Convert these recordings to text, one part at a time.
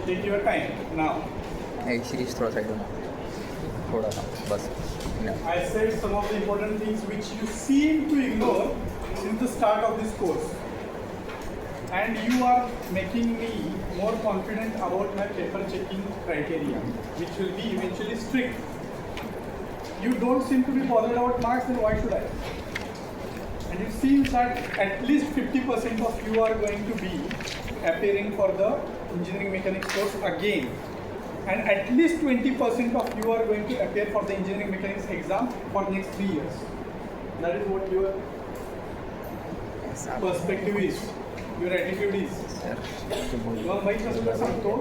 Take your time now. एक series थोड़ा side होना थोड़ा सा बस I said some of the important things which you seem to ignore since the start of this course. And you are making me more confident about my paper checking criteria, which will be eventually strict. You don't seem to be bothered about marks, then why should I? And it seems that at least 50% of you are going to be appearing for the engineering mechanics course again. And at least 20% of you are going to appear for the engineering mechanics exam for next 3 years. That is what your perspective is, your attitude is. तुम्हाला माहित नसलं सांगतो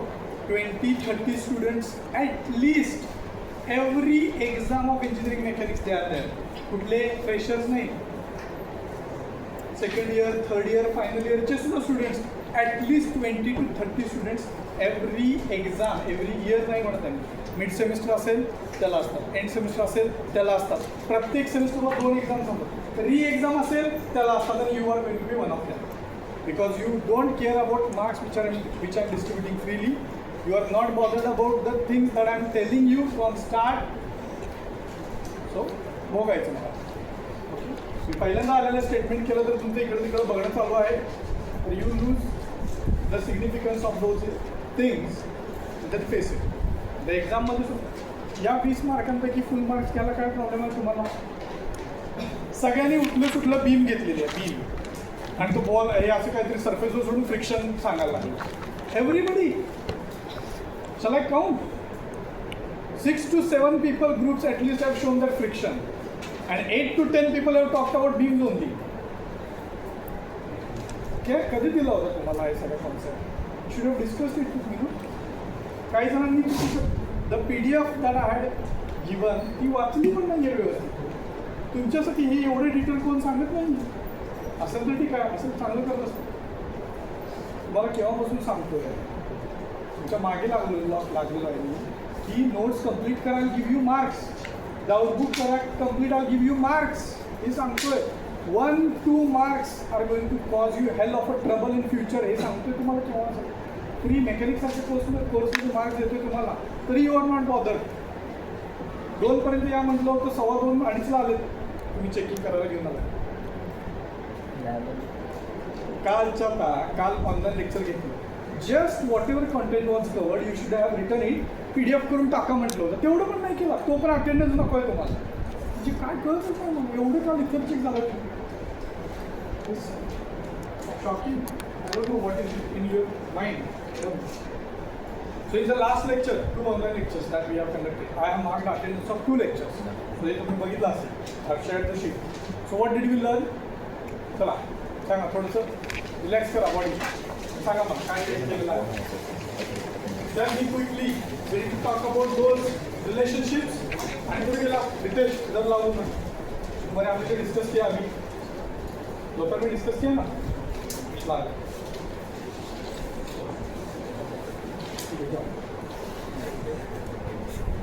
20-30 students at least every exam of engineering mechanics they are there. कुठले freshers नाही, second year, third year, final year चे सुद्धा students, at least 20 to 30 students every exam, every year नाही म्हणत आहे. मिड सेमिस्टर असेल त्याला असतात, एंड सेमिस्टर असेल त्याला असतात, प्रत्येक सेमिस्टरला 2 एक्झाम्स होतात, री एक्झाम असेल त्याला असतात. आणि you are going to be one of them because you don't care about marks which I am distributing freely. You are not bothered about the things that I am telling you from start. So बघायचं मला. मी पहिल्यांदा आलेलं statement केलं तर तुमचं इकडे तिकडं बघणं चालू आहे, तर you lose the significance of those things that face it. The एक्झाममध्ये सुद्धा या 20 मार्कांपैकी फुल मार्क्स घ्यायला काय प्रॉब्लेम आहे तुम्हाला? सगळ्यांनी उठलं सुटलं बीम घेतलेली आहे, बीम, आणि तो बॉल हे असं काहीतरी सरफेसवर सोडून फ्रिक्शन सांगायला लागलं. Everybody shall I count? 6 to 7 people groups at least have shown that friction, and 8 to 10 people have talked about beams only. क्या कधी दिला होता तुम्हाला हे सगळं concept? Should have discussed it with me. काही जणांनी the PDF that I had given ती वाचली पण नाही आहे व्यवस्थित. तुमच्यासाठी हे एवढे डिटेल कोण सांगत नाही. असेल तर ठीक आहे, असेल चांगलं करत असतं. तुम्हाला केव्हापासून सांगतोय, तुमच्या मागे लागलेलो आहे मी की नोट्स कंप्लीट करा, गिव्ह यू मार्क्स. द आउटबुक करा complete, I give you marks. हे सांगतोय. 1-2 marks are going to cause you hell of a trouble in future. हे सांगतोय तुम्हाला केव्हा. फ्री मेकॅनिक्ससारख्या कोर्समध्ये मार्क्स देतोय तुम्हाला, तरी यू आर नॉट बॉदर्ड. 2पर्यंत या म्हटलं होतं, 2:15 2:30 आले तुम्ही चेकिंग करायला घेऊन आला. काल ऑनलाईन लेक्चर घेतलं. Just whatever content was covered you should have written it PDF करून टाका म्हटलं होतं. तेवढं पण नाही केलं. तो पण अटेंडन्स नको आहे तुम्हाला. म्हणजे काय कळतच नाही मग एवढं का लेक्चर चेक झालं. Shocking. I don't know what is in your mind. So it's the last lecture, 2 online lectures that we have conducted. I have marked attendance of 2 lectures. So हे तुम्ही बघितलं असेल. I have shared the sheet. So what did we learn? चला सांगा, थोडंसं relax करा body. सांगा मग काय केलेलं आहे. Then we quickly we need to talk about those relationships. आणि कुठे गेला रितेश? जर लावून ना तुम्हाला आम्ही डिस्कस किया. आम्ही दोपहर में डिस्कस किया ना.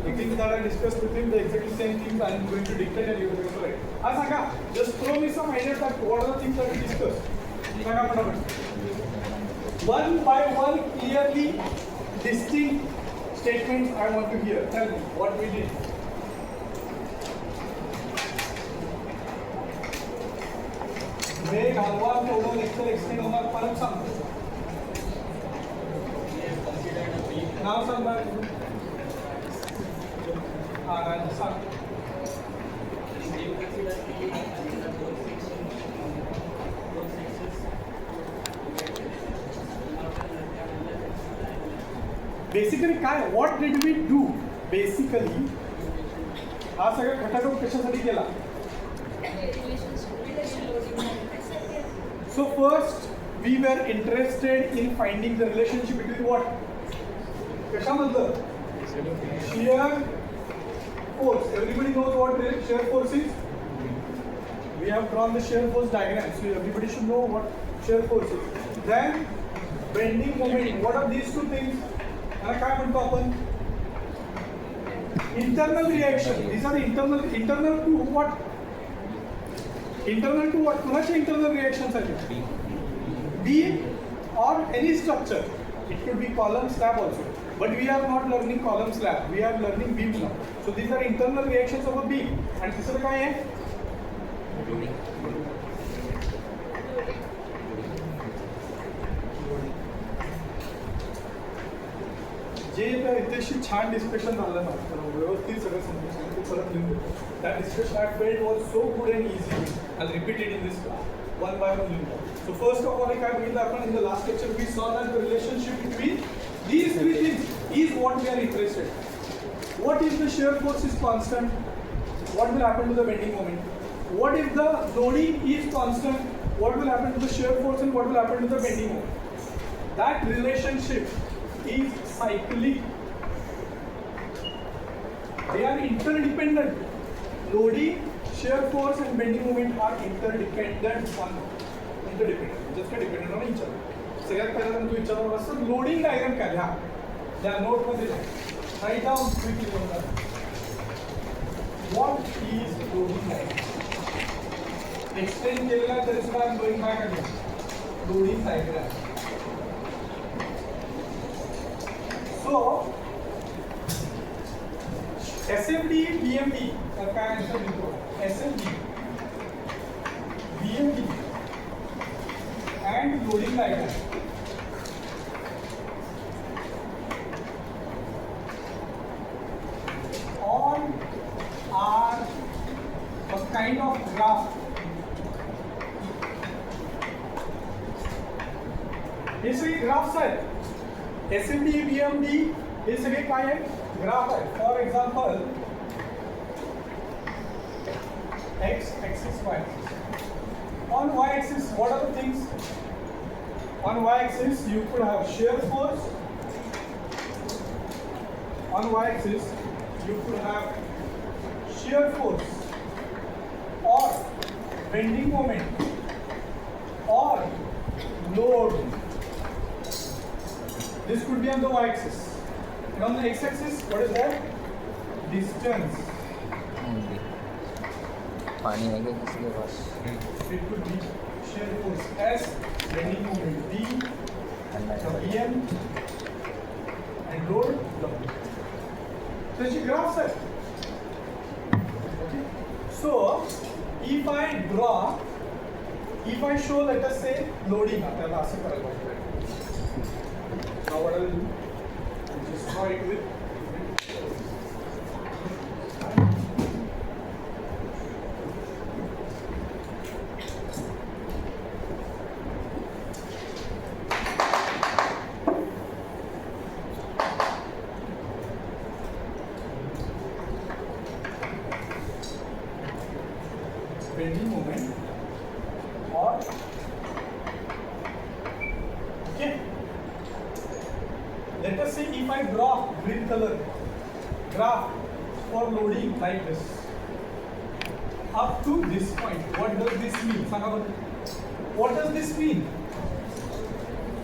The things that I discussed with him, the exactly same things I am going to dictate and you will remember it. Sanga, just throw me some ideas that what are the things that we discussed. Sanga, fatapat. One by one, clearly distinct statements I want to hear. Tell me what we did. वेग हलवा तेवढं lecture extend होणार. परत सांगतो. नाव सांग. हां सांग. Basically काय, what did we do? Basically हा सगळा खटाटोप कशासाठी केला? So first we were interested in finding the relationship between what? कशामधलं? Shear force. Everybody knows what shear force is? We have drawn the shear force diagram, so everybody should know what shear force is. Then bending moment. What are these two things? याला काय म्हणतो आपण? Internal reaction. These are internal to what? Internal to what? कुणाचे internal reactions आहेत? Beam or any structure. It could be column slab also. But we are not learning column slab. We are learning beam now. So these are internal reactions of a beam. And तिसरं काय आहे? जे इथेशी छान discussion झालं ना, तर व्यवस्थित सगळं समजून ते परत लिहून देतो. That discussion I felt was so good and easy. I'll repeat it in this class. One by one लिहून. So first of all, काय बघितलं आपण in the last lecture we saw that the relationship between these three things is what we are interested. What if the shear force is constant? What will happen to the bending moment? What if the loading is constant? What will happen to the shear force and what will happen to the bending moment? That relationship is cyclic. They are interdependent. Loading, shear force and bending moment are interdependent. Just dependent on each other. सगळ्यात पहिला तू विचारणार असतं loading diagram काय लिहा त्या नोटमध्ये right down quickly होणार what is loading diagram explain केलेला तरी सुद्धा ड्रॉइंग काय करतो loading diagram so SFD BMD तर काय आन्सर लिहितो SFD BMD and loading diagram all are a kind of graph. हे सगळे ग्राफ्स आहेत SFD BMD हे सगळे काय आहेत ग्राफ आहेत for example x axis y axis on y axis what are the things on y axis you could have shear force on y axis you could have shear force or bending moment or load this could be on the y axis and on the x axis what is that distance पानी है क्या किसी के पास it could be shear force S bending moment B BM and load W. So she graphs it. Okay. So if I draw, if I show let us say loading आपल्याला असं करायला पाहिजे. Now what I will do? I'll just draw it with bending moment or okay let us say if I draw green color graph for loading like this up to this point what does this mean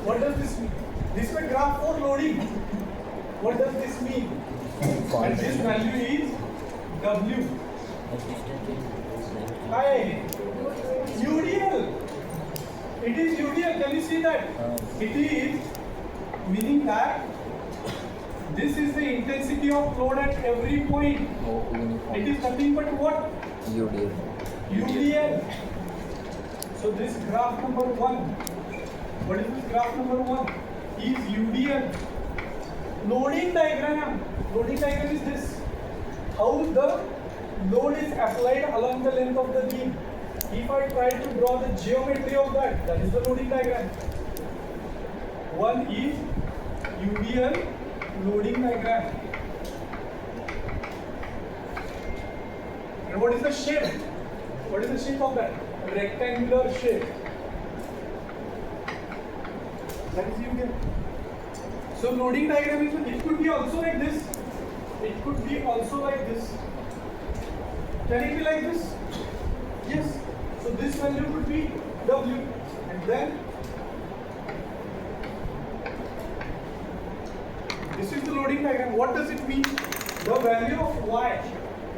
what does this mean this way graph for loading what does this mean and this value is W Hi, UDL. It is UDL. Can you see that? It is meaning that this is the intensity of load at every point. It is nothing but what? UDL. UDL. So this graph number 1. What is this graph number 1? Is UDL. Loading diagram. Loading diagram is this. How the load is applied along the length of the beam. If I try to draw the geometry of that is the loading diagram. One is UDL loading diagram. And what is the shape? What is the shape of that? A rectangular shape. That is UDL. So loading diagram is, it could be also like this. It could be also like this. Can it be like this? Yes. So this value could be W and then this is the loading diagram. What does it mean? The value of Y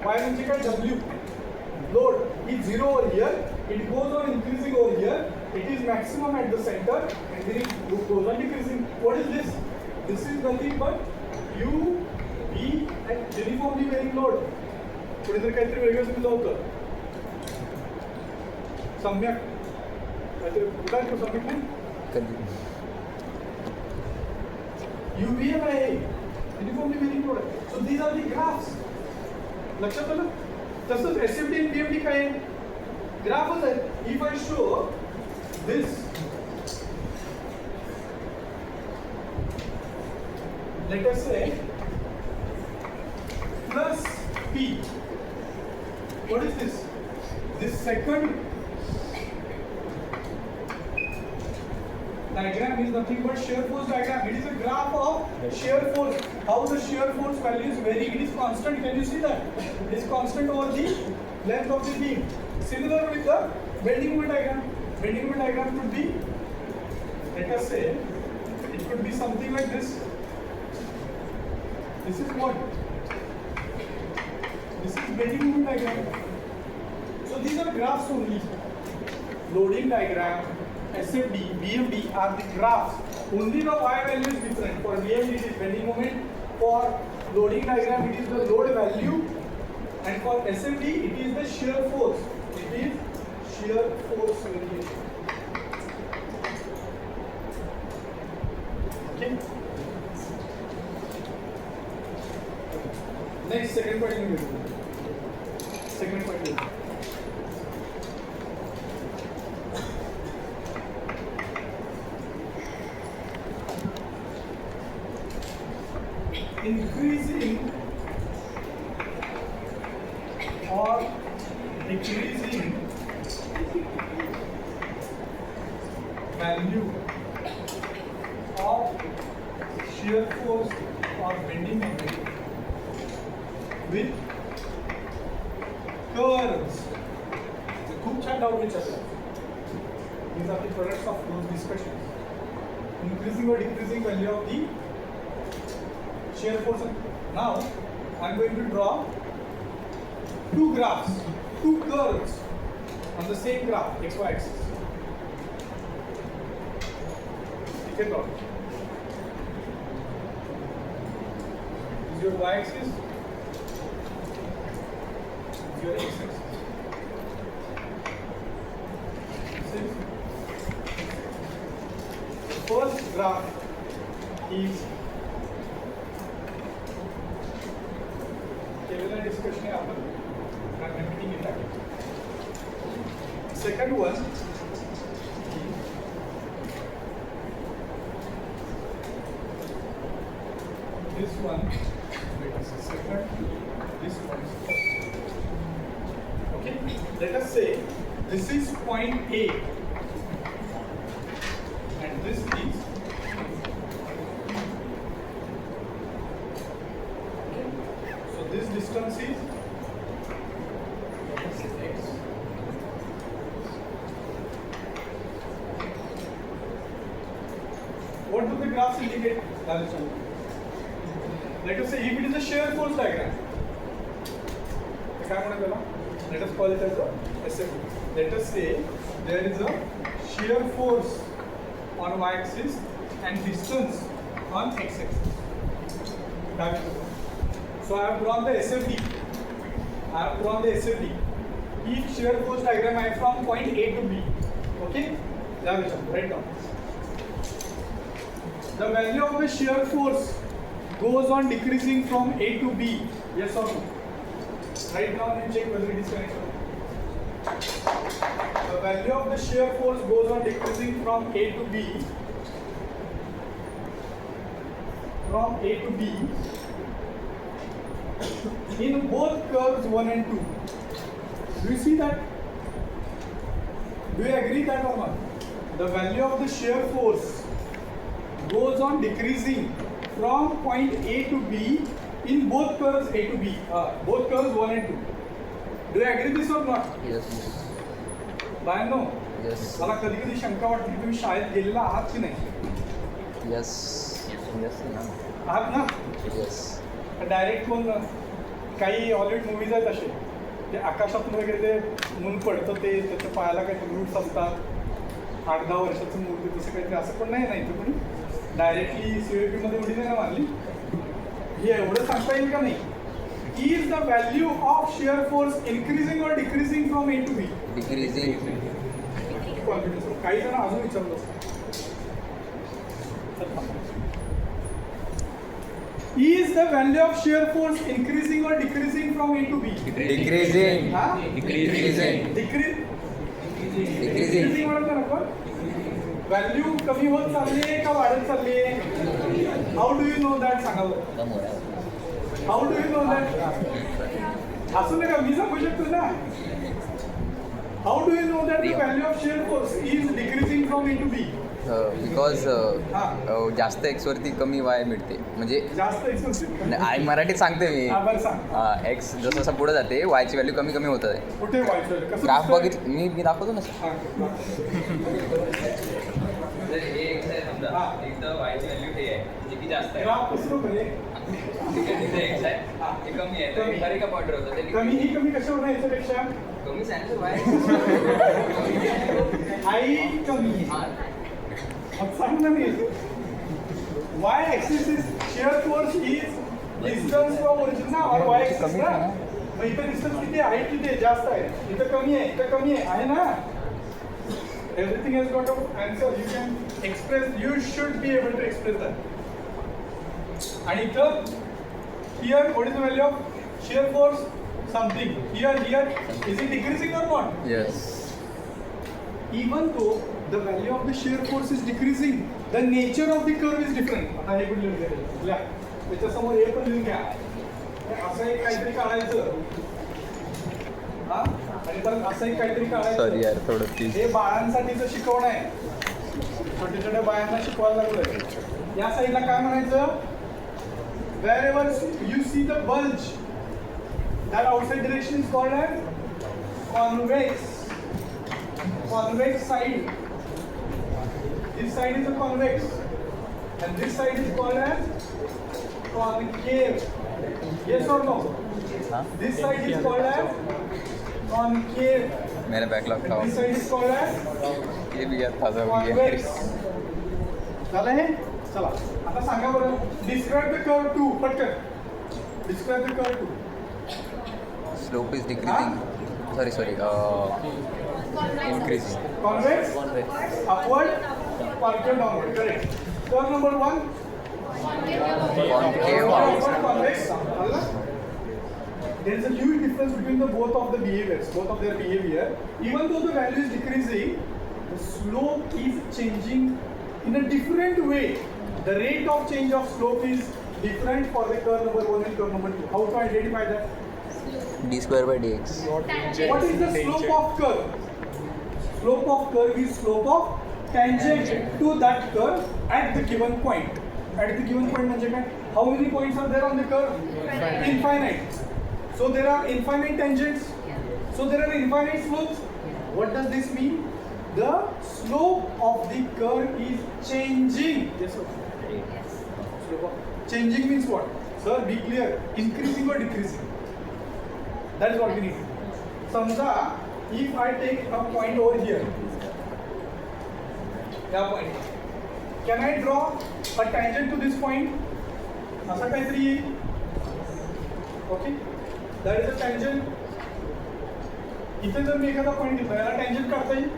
म्हणजे काय W load is 0 over here. It goes on increasing over here. It is maximum at the center and then it goes on decreasing. what is this? This is nothing but U V and uniformly varying load. कुठेतरी काहीतरी वेगळंच दिलं होतं. सम्यक काहीतरी कुठं आहे तो सम्यक नाही? UVM आहे uniformly varying load. So these are the graphs. लक्षात आलं? तसंच SFD आणि BFD काय आहे? ग्राफच आहे. If I show this, let us say plus P. What is this? This second diagram is nothing but shear force diagram. It is a graph of shear force. How the shear force value is varying. It is constant. Can you see that? It is constant over the length of the beam. Similar with the bending moment diagram. Bending moment diagram could be, let us say, it could be something like this. This is what? This is bending moment diagram. So these are graphs only. Loading diagram, SFD, BFD are the graphs. Only the Y value is different. For BFD it is bending moment. For loading diagram it is the load value. And for SFD it is the shear force. It is shear force variation. Okay. Next, second point. Second point. Increasing or decreasing value of shear force or bending moment with curves. खूप छान doubt विचारला. These are the products of those discussions. Increasing or decreasing value of the shear force. Now I am going to draw two graphs, two curves on the same graph, XY axis. You can draw. This is your Y axis. This is your X axis. The first graph is discussion happen. I am repeating it again. Second one, this one, wait a second, this one is first. Okay, let us say this is point A and this is this distance is x. What do the graphs indicate? Let us say if it is a shear force diagram. Let us call it as a SFD. Let us say there is a shear force on y-axis and distance on x-axis. So I have drawn the SFD. I have drawn the SFD. Each shear force diagram I have from point A to B. Okay? Write down. The value of the shear force goes on decreasing from A to B. Yes or no? Write down and check whether it is correct. The value of the shear force goes on decreasing from A to B. From A to B. In both curves 1 and 2. Do you see that? Do you agree that or not? The value of the shear force goes on decreasing from point A to B in both curves A to B. Both curves 1 and 2. Do you agree this or not? Yes. बायांनो, Yes. मला कधी कधी शंका वाटते की तुम्ही शाळेत गेलेला आहात की नाही? Yes. Yes. आहात ना? Yes. डायरेक्ट कोण काही हॉलिवूड मूवीज आहेत असे ते आकाशातून वगैरे ते मूल पडतं ते त्याच्या पायाला काही रूट्स असतात 8-10 वर्षाचं मूल तसं काहीतरी असं पण नाही ना इथं कोणी डायरेक्टली CVP मध्ये उडी नाही ना मारली. हे एवढं सांगता येईल का नाही? Is the value of shear force increasing और decreasing from A to B? Decreasing. Confidence. काही जण अजून विचारलं. Is the value of shear force increasing or decreasing from A to B? Decreasing. हा? डिक्रीजिंग. Decreasing म्हणत ना आपण. व्हॅल्यू कमी होत चालली आहे का वाढत चालली आहे? How do you know that सांगा बरं. How do you know that? असू नका, मी सांगू शकतो ना. How do you know that the value of shear force is decreasing from A to B? Because जास्त एक्स वरती कमी वाय मिळते. म्हणजे जास्त एक्सपेन्सिव्ह. आय मराठीत सांगते मी. हा बरं सांग. एक्स जसं जसं पुढे जाते वायची व्हॅल्यू कमी कमी होत आहे. कुठे व्हायचं कसं ग्राफ दिसतंय? बघित मी दाखवतो ना. हा. एकदा वायची व्हॅल्यू हे आहे जे की जास्त आहे. ग्राफ कसं बघ. तिथे एक्स आहे ते कमी आहे तर खरे का पॉईंटर होतं ते कमी ही कमी कशावर नाही याच्यापेक्षा कमी सांगितलं वाय. आई कमी मग सांग ना मी. Y axis is shear force is distance from origin ना और वाय ऍक्सिस ना. मग इथं डिस्टन्स किती आहे? हाईट किती आहे? जास्त आहे. इथं कमी आहे. इथं कमी आहे ना. Everything has got a answer. You can express. You should be able to express that. आणि इथं here what is the value of shear force something. Here is it decreasing और not? Yes. Even though the value of the shear force is decreasing, the nature of the curve is different. आता हे पण लिहून घ्या. त्याच्यासमोर हे पण लिहून घ्या. असं एक काहीतरी काढायचं. हा आणि परत असं एक काहीतरी काढायचं. सॉरी यार थोडं प्लीज. हे बाळांसाठीचं शिकवण आहे. छोट्या छोट्या बाळांना शिकवायला लागलोय. या साईडला काय म्हणायचं? Wherever you see the bulge, that outside direction is called as convex. Convex side. This side is a convex, and this side is called as concave. Yes or no? हाँ? This side is called as concave. मेरा backlog था. And this side is called as ये भी यार ताज़ा हो गया. convex. झालं हे? चला आता सांगा बरं. Describe the curve 2. पटकन. Describe the curve 2. Slope is decreasing. Sorry increasing. Convex. Upward. Concave downward. Correct. Curve number 1. Concave Upward convex. There is a huge difference between the both of the behaviors, both of their behavior. Even though the value is decreasing, the slope is changing in a different way. The rate of change of slope is different for the curve number 1 and curve number 2. How to identify that? d square by dx. What is the slope of curve? Slope of curve is slope of tangent to that curve at the given point. At the given point म्हणजे काय? How many points are there on the curve? Infinite. So there are infinite tangents. So there are infinite slopes. What does this mean? The slope of the curve is changing. Yes or no? Slope of changing means what? Sir, be clear. Increasing or decreasing? That is what we need. Samja, if I take a point over here, that point, can I draw a tangent to this point? असा काहीतरी येईल. Okay, that is a tangent. इथे जर मी एखादा point घेतला याला tangent काढता येईल.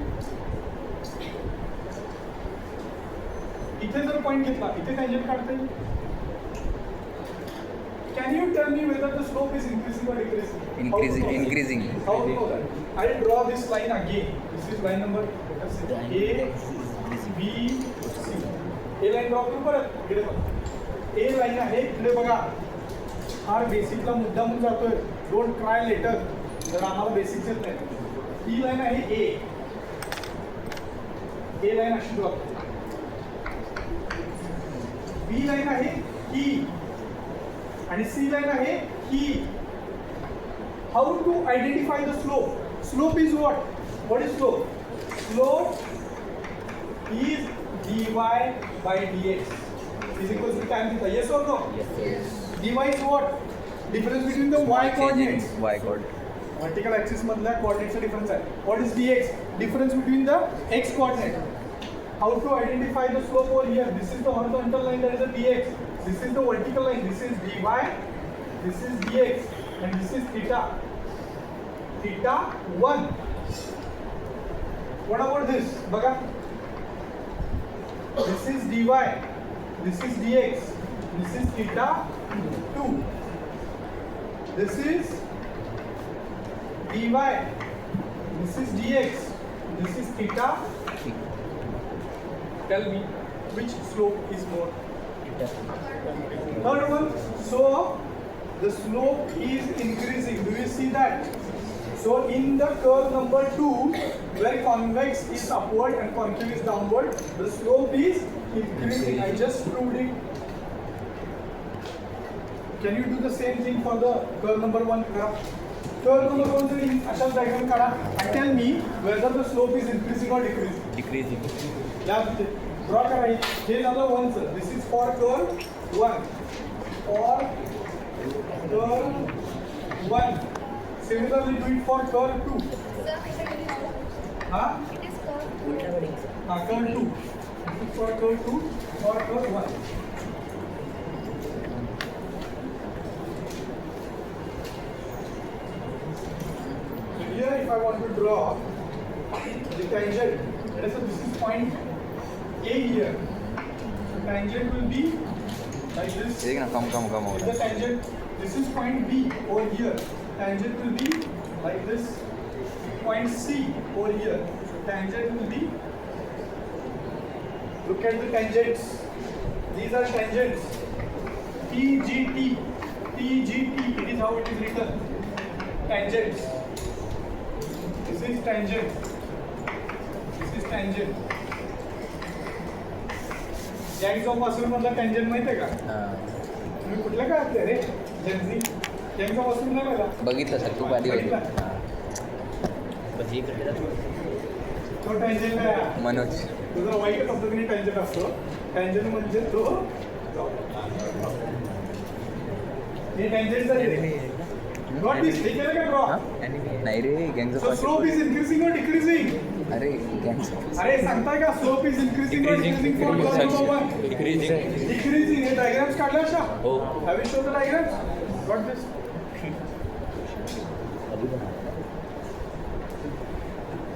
इथे जर पॉईंट घेतला इथे tangent काढता येईल. Can you tell me whether the slope is increasing or decreasing? Increasing. How to know that? I'll draw this line again. This is line number A, B, C. A line draw करू परत. इकडे बघा. A line आहे इकडे बघा. हा बेसिकला मुद्दा म्हणून जातोय. Don't try later. जर आम्हाला बेसिक्स येत नाही. ही लाईन आहे A. A लाईन अशी ड्रॉ. B लाईन आहे ही. आणि सी लाईन आहे ही. How to identify the slope? Slope is what is slope? Slope is dy by dx is equal to tan theta. Yes or no? Yes. dy is what? Difference between the y coordinates. Y coordinate. Vertical axis मधल्या coordinates चा difference आहे. What is dx? Difference between the x coordinate. how to identify the slope over here? This is the horizontal line, that is the dx. This is the vertical line, this is dy, this is dx, and this is theta. Theta 1. What about this? Baga. This is dy, this is dx, this is theta 2. This is dy, this is dx, this is theta. Tell me which slope is more. Third one. So the slope is increasing. Do you see that? So in the curve number 2, where convex is upward and concave is downward, the slope is increasing. I just proved it. Can you do the same thing for the curve number 1? Curve number 1 से अशा diagram काढा and tell me whether the slope is increasing or decreasing. Decreasing. या draw करायची. हे झालं 1 चं. This is for curve 1. For curve 1. Similarly do it for curve 2. हाँ? हाँ curve 2. This is for curve 2 or curve 1. Here if I want to draw the tangent, let us say this is point A here. The tangent will be like this. ठीक है ना, कम हो The रहा है. tangent, this is point B over here. Tangent will be like this. Point C over here. So tangent will be. Look at the tangents. These are tangents. TGT. TGT. It is how it is written. Tangents. This is tangent. This is tangent. Gangs of Wasseypur मधला tangent माहिती आहे का? तुम्ही कुठल्या काळातले रे? Gen Z. Gangs of Wasseypur नाही बघा. बघितलं सर, खूप आधी होती. तो tangent आहे. मनोज. तुझा वाईट पद्धतीने tangent असतो. Tangent म्हणजे तो. हे tangent आहे. Not this. हे केलं का draw? नाही रे, gangs So slope is increasing or decreasing? अरे गँग्स अरे सांगताय का slope is increasing or decreasing for curve number 1? Decreasing. Decreasing. Hey diagrams काढल्या अशा? हो. Have you shown the diagrams? Got this?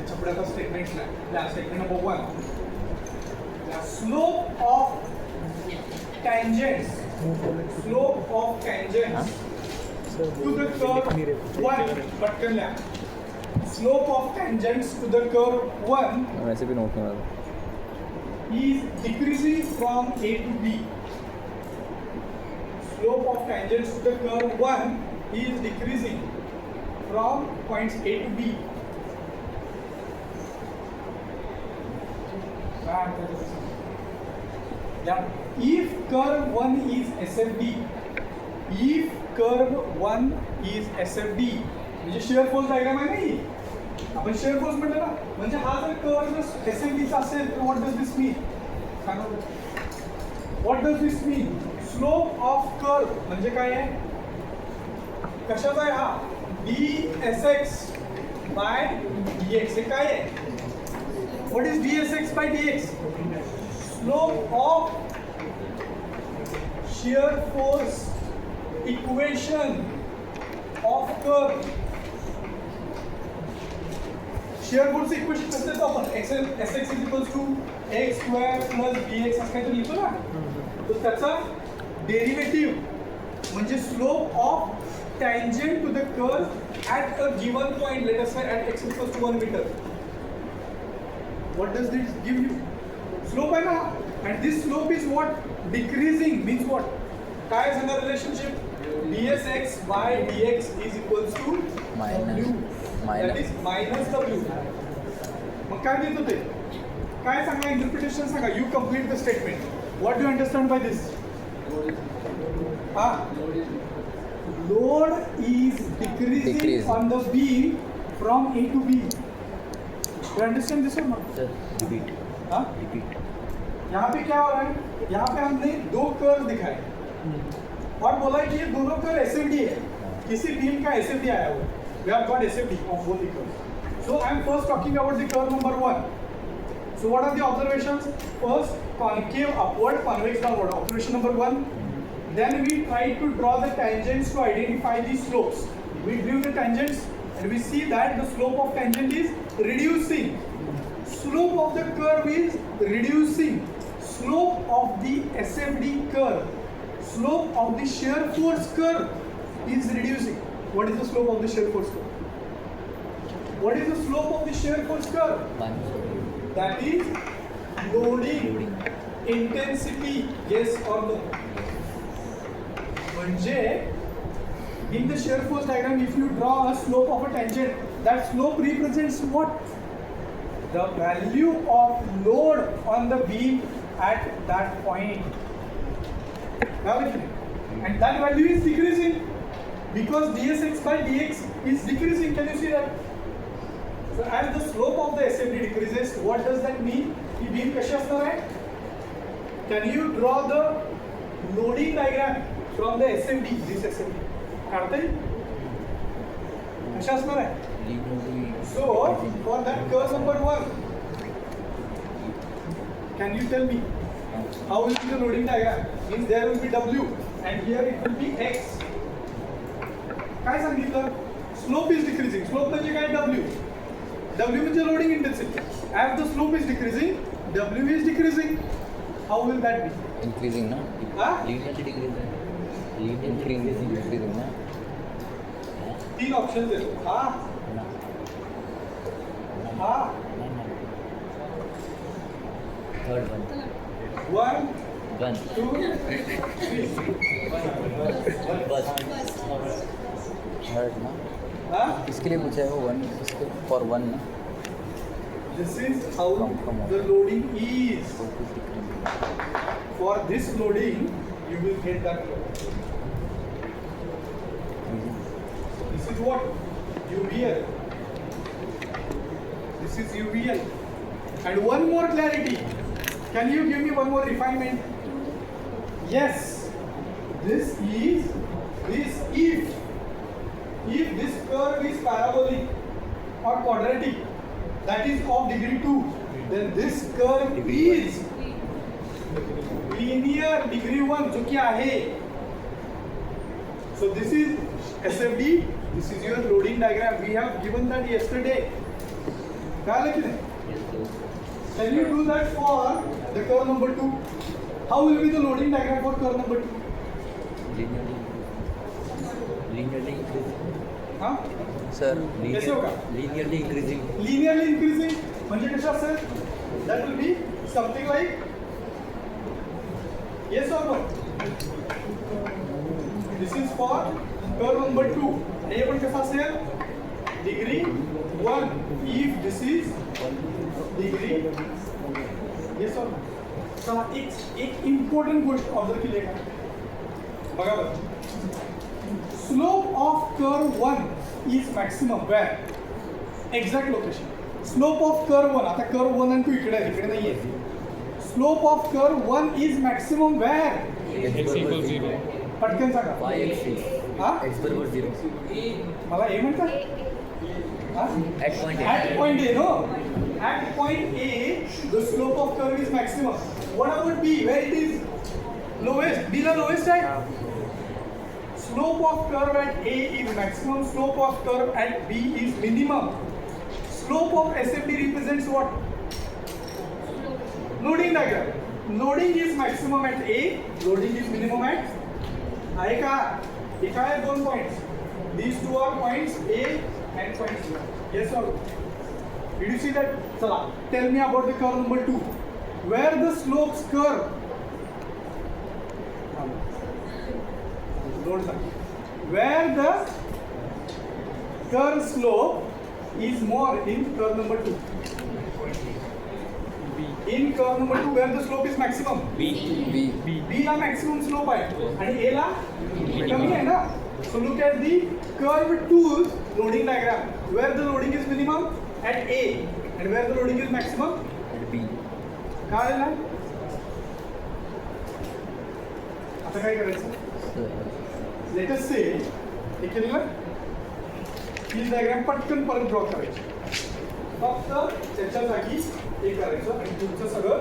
याच्या पुढे आता statements नाही. Statement number 1. The slope of tangents. Slope of tangents to the curve 1. पटकन लिहा. Slope of tangents to the curve 1 वैसे भी नोट नहीं रहा. is decreasing from A to B. Slope of tangents to the curve 1 is decreasing from points A to B. If curve 1 is SFD, if curve 1 is SFD, म्हणजे shear force diagram आहे ना ही. आपण shear force म्हटलं ना, म्हणजे हा जर curve जर SFD चा असेल तर what does this mean? सांगा बरं. What does this mean? Slope of curve म्हणजे काय आहे? कशाचा आहे हा? dSx by dx. हे काय आहे? What is dSx by dx? Slope of shear force equation of curve. shear force equation कसं देतो आपण? Sx is equals to x square plus bx असं काहीतरी लिहितो ना. तर त्याचा डेरिव्हेटिव्ह म्हणजे slope of tangent to the curve at a given point, let us say at x equals to 1 meter. What does this give you? Slope आहे ना. And this slope is what? Decreasing means what? काय सांगा relationship? dsx by dx is equals to w. That is minus w. मग काय देतो ते? काय सांगा interpretation सांगा. You complete the statement. What do you understand by this? Load is decreasing on the beam from A to B. You understand this or not? Sir, repeat. हाँ? Repeat. यहाँ पे क्या हो रहा है? यहाँ पे हमने दो कर्व दिखाए और बोला है कि ये दोनों कर्व SFD है. किसी बीम का SFD आया हुआ है. We have got SFD of both the curves. So I am first talking about the curve number 1. So what are the observations? First, concave upward, convex downward. Observation number 1. Then we try to draw the tangents to identify the slopes. We drew the tangents and we see that the slope of tangent is reducing. Slope of the curve is reducing. Slope of the SFD curve, slope of the shear force curve is reducing. What is the slope of the shear force curve? What is the slope of the shear force curve? That is loading intensity. Yes or no? म्हणजे in the shear force diagram, if you draw a slope of a tangent, that slope represents what? The value of load on the beam at that point. And that value is decreasing because dsx by dx is decreasing. Can you see that? So as the slope of the SFD decreases, what does that mean? The beam कशी असणार आहे? Can you draw the loading diagram from the SFD? This SFD. काढता येईल? कशी असणार आहे? So for that curve number 1, can you tell me how will be the loading diagram? Means there will be W and here it will be X. काय सांगितलं? Slope is decreasing. Slope म्हणजे काय? W. W म्हणजे loading intensity. As the slope is decreasing, W is decreasing. How will that be? Increasing, no? Huh? Linearly decreasing. Increasing, no? 3 options आहेत. हा. Third one. 1, One. 2, 3. Bus. Third ना हाँ? किसके लिए पूछा है वो 1 इसके फॉर 1 ना This is how Come on. the loading is. So it is decreasing. For this loading, you will get that load. This is what? UVL. This is UVL. And one more clarity. Can you give me one more refinement? Yes. This is if this curve is parabolic or quadratic, that is of degree 2, then this curve is linear degree 1, जो कि आहे. So this is SFD. This is your loading diagram. We have given that yesterday. कळलं की नाही? Can you do that for the curve number 2? How will be the loading diagram for curve number 2? Linearly increasing. हाँ? Sir कैसे होगा? Linearly increasing. Linearly increasing म्हणजे कसं असेल? That will be something like yes or no? This is for curve number 2. आणि हे पण कसं असेल? Degree 1. If this is degree yes or no? चला एक इम्पॉर्टंट गोष्ट ऑब्झर्व केली आहे का? बघा बरं. Slope of curve 1 is maximum where? Exact location. Slope of curve 1. आता curve 1 आणि 2 इकडे आहे, इकडे नाही आहे. Slope of curve 1 is maximum where? X equals 0. पटकन सांगा. Y axis. हा? X बरोबर 0. मला ए म्हणता? हा? At point A. At point A, no? At point A, the slope of curve is maximum. What about B? Where it is lowest? B the lowest आहे? Slope of curve at A is maximum. Slope of curve at B is minimum. Slope of SFD represents what? Loading diagram. Loading is maximum at A. Loading is minimum at आहे का? हे काय आहे? 2 points. These two are points A and point C. Yes or no? Did you see that? चला. Tell me about the curve number 2. Where the slopes curve. Don't say. Where the curve slope is more in curve number 2. In curve number 2, where the slope is maximum. B. B La maximum slope आहे आणि A ला कमी आहे ना. So look at the curve 2's loading diagram. Where the loading is minimum at A and where the loading is maximum At B. काय आहे? आता काय करायचं? Let us say, हे केलं ना? ही डायग्राम पटकन परत ड्रॉ करायची. फक्त त्याच्या जागी हे करायचं आणि तुमचं सगळं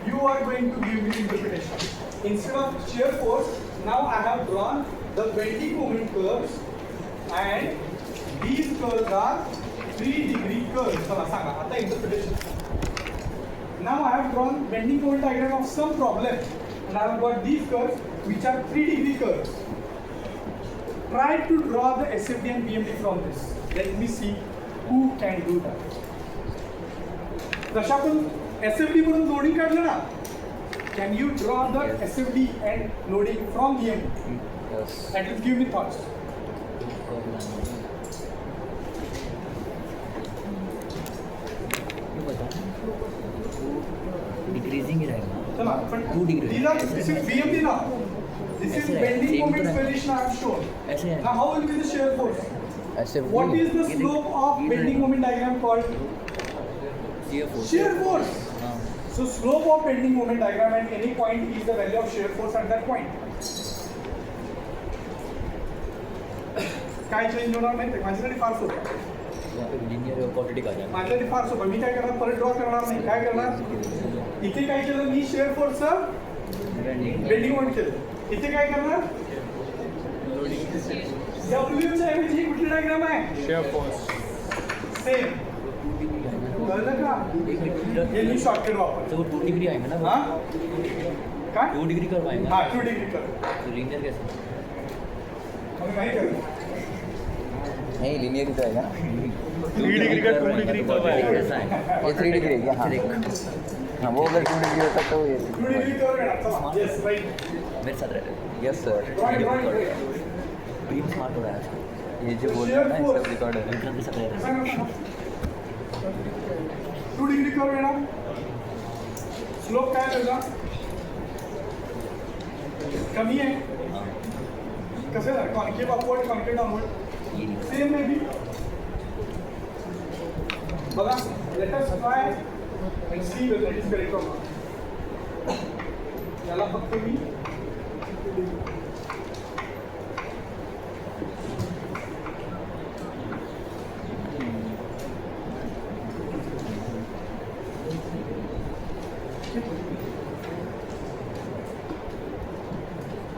you are going to give me interpretation instead of shear force नाव I have drawn the bending moment curves and these curves are 3-degree curves. चला सांगा आता interpretation. Now I have drawn bending moment diagram of some problem and I have got these curves which are 3-degree curves. Try to draw the SFD and BMD from this. Let me see who can do that. जशा आपण SFD म्हणून loading काढलं ना, can you draw the SFD and loading from BMD? Yes. And will give me thoughts. Decreasing ही रहेगा. चला पण 2 degree. this is BMD now. This is ऐसे है, bending same moment तो है. position I have shown. ऐसे है. Now how will be the shear force? ऐसे What is the ये slope देख- of ये bending देख- moment diagram called? Shear force. Shear force. हाँ. So slope of bending moment diagram at any point is the value of shear force at that point. काय change होणार नाही ते माझ्यासाठी फार सोपं. यहाँ पे linear और quadratic आ जाएगा. माझ्यासाठी फार सोपं. मी काय करणार परत ड्रॉ करणार नाही. काय करणार? इथे काय केलं मी शेअर फोर्सचं बेंडिंग मोमेंट केलं. इथे काय करणार? डब्ल्यूच्या ऐवजी कुठली डायग्राम आहे? Share force same. कळलं का? हे मी शॉर्टकट वापर. तो वो 2 डिग्री आएगा ना. हा काय? 2 डिग्री कर्व आएगा. हा 2 डिग्री कर. तो linear कैसे? मग नाही करणार. नहीं लिनियर ही तो आएगा ना. 3 डिग्री का 2 डिग्री कर्व आएगा. कैसा है? ये 3 डिग्री है क्या? हाँ वो अगर 2 डिग्री होता तो ये 2 डिग्री कर येणार. चला. Yes right. मेरे साथ रह रहे. Yes sir. प्रीम स्मार्ट हो रहा है आजकल. ये जो बोल रहे हैं ना ये सब रिकॉर्ड है. विक्रम के साथ रह रहे हैं. 2 डिग्री कर येणार. स्लोप काय त्याचा? कमी आहे. कसं आहे? कॉन्केव अपवर्ड कॉन्केव डाउनवर्ड ये नहीं. Same may be. बघा let us try and see whether it is correct or not. याला फक्त मी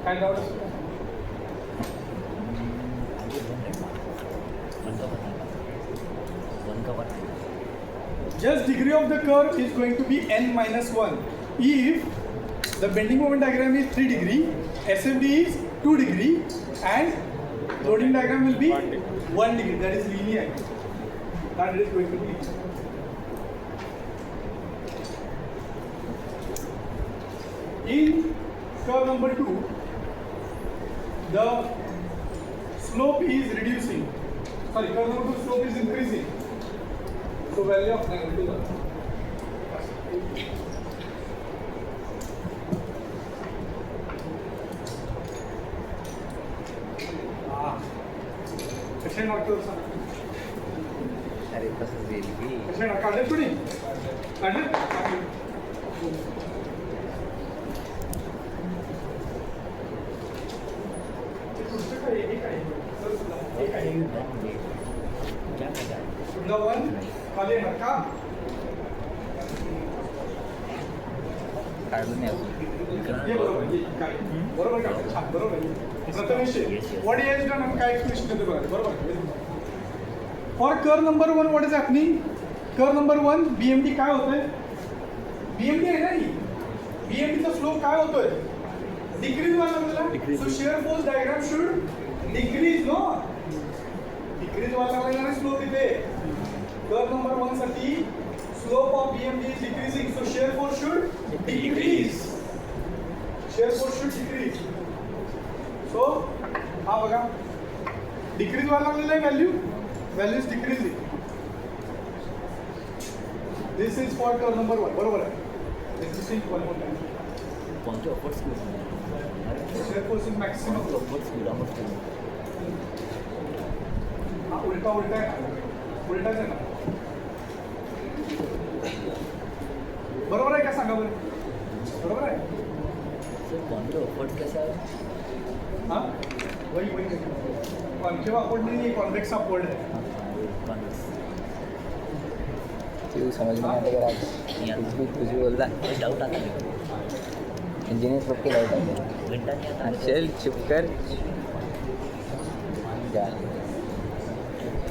काय डाऊट असेल का? वन का पता. Just degree of the curve is going to be n minus 1. If the bending moment diagram is 3 degree, SFD is 2 degree, and loading diagram will be 1 degree. That is linear. That is going to be. In curve number 2, the slope is reducing. Sorry, curve number 2 slope is increasing. So value of angle to the कसे not अरे तसंच येईल की. कसे not काढले थोडी काढले पुढचं काय हे काय सर सुद्धा हे काय क्या पता है? सुद्धा वन खाली येणार का काढलं नाही अजून. हे बरोबर हे काय बरोबर काढलं छान बरोबर आहे. प्रथमेश व्हॉट इज डन काय एक्सप्लेनेशन देतो बघा बरोबर. For curve number 1 what is happening कर नंबर 1 बीएमडी काय होतंय बीएमडी आहे ना ही बीएमडीचा स्लोप काय होतोय डिक्रीज व्हायला लागलेला. So shear force diagram should decrease no decrease व्हायला लागलेला स्लोप इथे कर नंबर 1 साठी slope of BMD is decreasing. So shear force should decrease shear force should decrease. So हा बघा डिक्रीज व्हायला लागलेला आहे value is decreasing. This is for curve number 1 बरोबर आहे. This is one more time. कौन सा upward school? Shear force is maximum. Upward school upward school. हा उलटा उलटा आहे उलटाच आहे ना बरोबर आहे का सांगा बरं बरोबर आहे. सर कौन सा अपवर्ड कैसे आया? हां वही कॉन्केव अपवर्ड नहीं कॉन्वेक्स अपवर्ड है. कॉन्वेक्स. क्यों समझ में आता है आज कुछ भी बोलता है डाउट आता है इंजीनियर सबके डाउट आते हैं घंटा नहीं आता चल चुप कर जा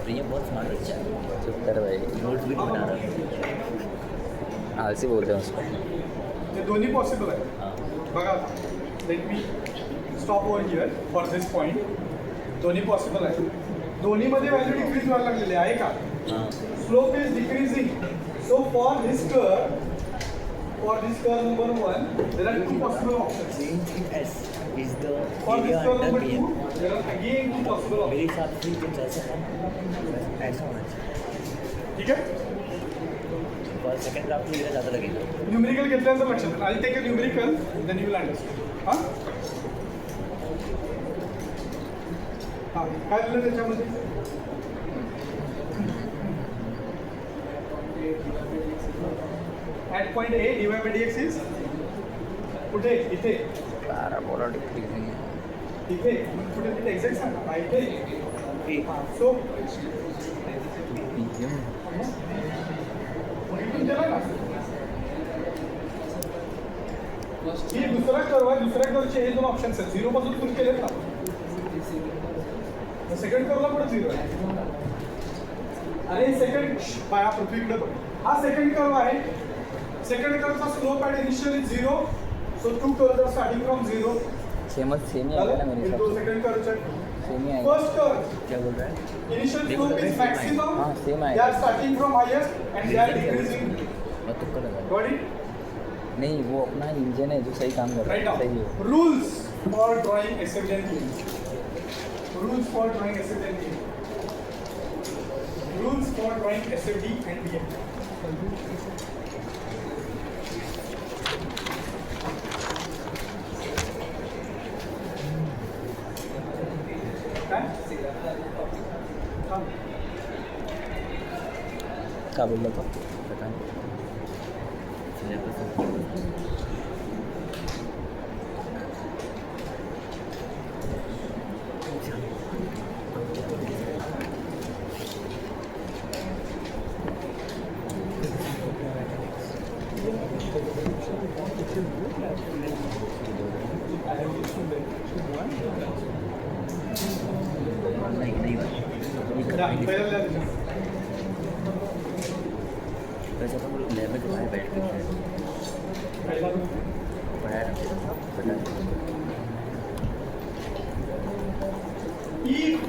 प्रिय बहुत स्मार्ट बच्चा है चुप कर भाई नोट्स भी नहीं बना रहा आलसी बोलते हैं उसको हे दोन्ही पॉसिबल आहे हाँ बघा let me stop over here for this point दोन्ही पॉसिबल आहे दोन्हीमध्ये व्हॅल्यू डिक्रीज व्हायला लागलेली आहे का हाँ slope is decreasing. So for this curve number 1, there are two possible options. Range in S is the For this area curve under number P 2, there are again two possible मेरे options. हिसाब से कुछ ऐसा है ऐसा होना चाहिए ठीक आहे और सेकंड ग्राफ तो मेरा ज़्यादा लगेगा न्यूमेरिकल घेतल्यानंतर लक्षात I take a numerical then you will understand हां हां काय झालं त्याच्यामध्ये at point A dy by dx is कुठे इथे पॅराबोला डिक्रीजिंग इथे कुठे तिथे एक्झॅक्ट सांगा इथे सो इथून त्याला ना ही दुसरा कर्व आहे दुसऱ्या कर्वचे हे दोन ऑप्शन्स आहेत झिरो पासून सुरू केलेत ना सेकंड कर्वला पण झिरो आहे अरे सेकंड पाया पृथ्वीकडे बघ हा सेकंड कर्व आहे सेकंड कर्वचा slope at initially zero so two curves are starting from zero same ही आएगा ना मेरे हिसाब सेकंड कर्वचे से सेम ही आएगा फर्स्ट कर्व क्या बोल रहा है initial देखो, slope is same maximum. हाँ, same They आएगा। are starting from highest and they are decreasing. मैं तुक्का लगा Got it? नहीं वो अपना इंजन है जो सही काम कर रहा Right है now. सही है Rules for drawing SFDN beam. Rules for drawing SFDN beam. Rules for drawing SFD and BM. काय? थांब. क्या बोल रहा था पता नहीं सिलेबस नहीं नहीं जा, पहिल्या दिवशी. वैसे अपन लोग लैब में तुम्हारे बैठ के पहिला दिवशी. पढ़ाया ना पता If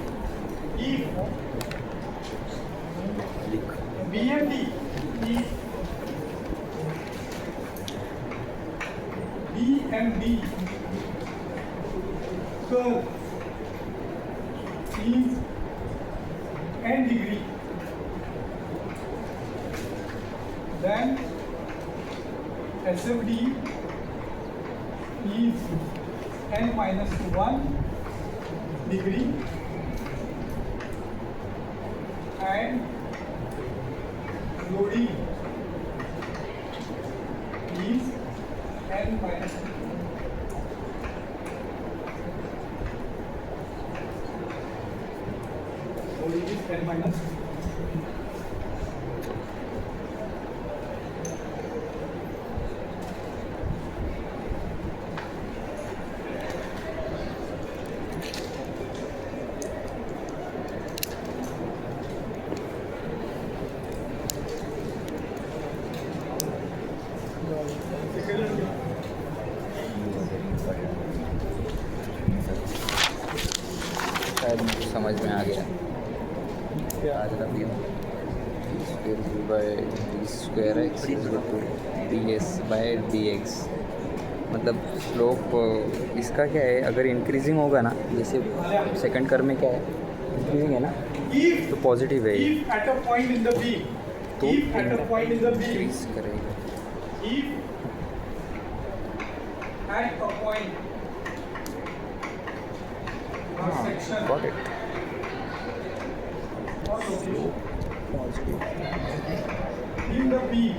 लिख BMD if BMD curve is n degree, then SFD is n minus 1 degree and loading is n minus 2. Loading is n minus 2. शायद मुझे समझ में आ गया आज तक भी by D square X D S by D X मतलब slope इसका क्या है अगर इंक्रीजिंग होगा ना जैसे सेकंड कर्व में क्या है इंक्रीजिंग है ना If तो पॉजिटिव है ये if at a point in the beam, तो if at a point in the beam, increase करेगा if at a point or section got it or location positive in the beam,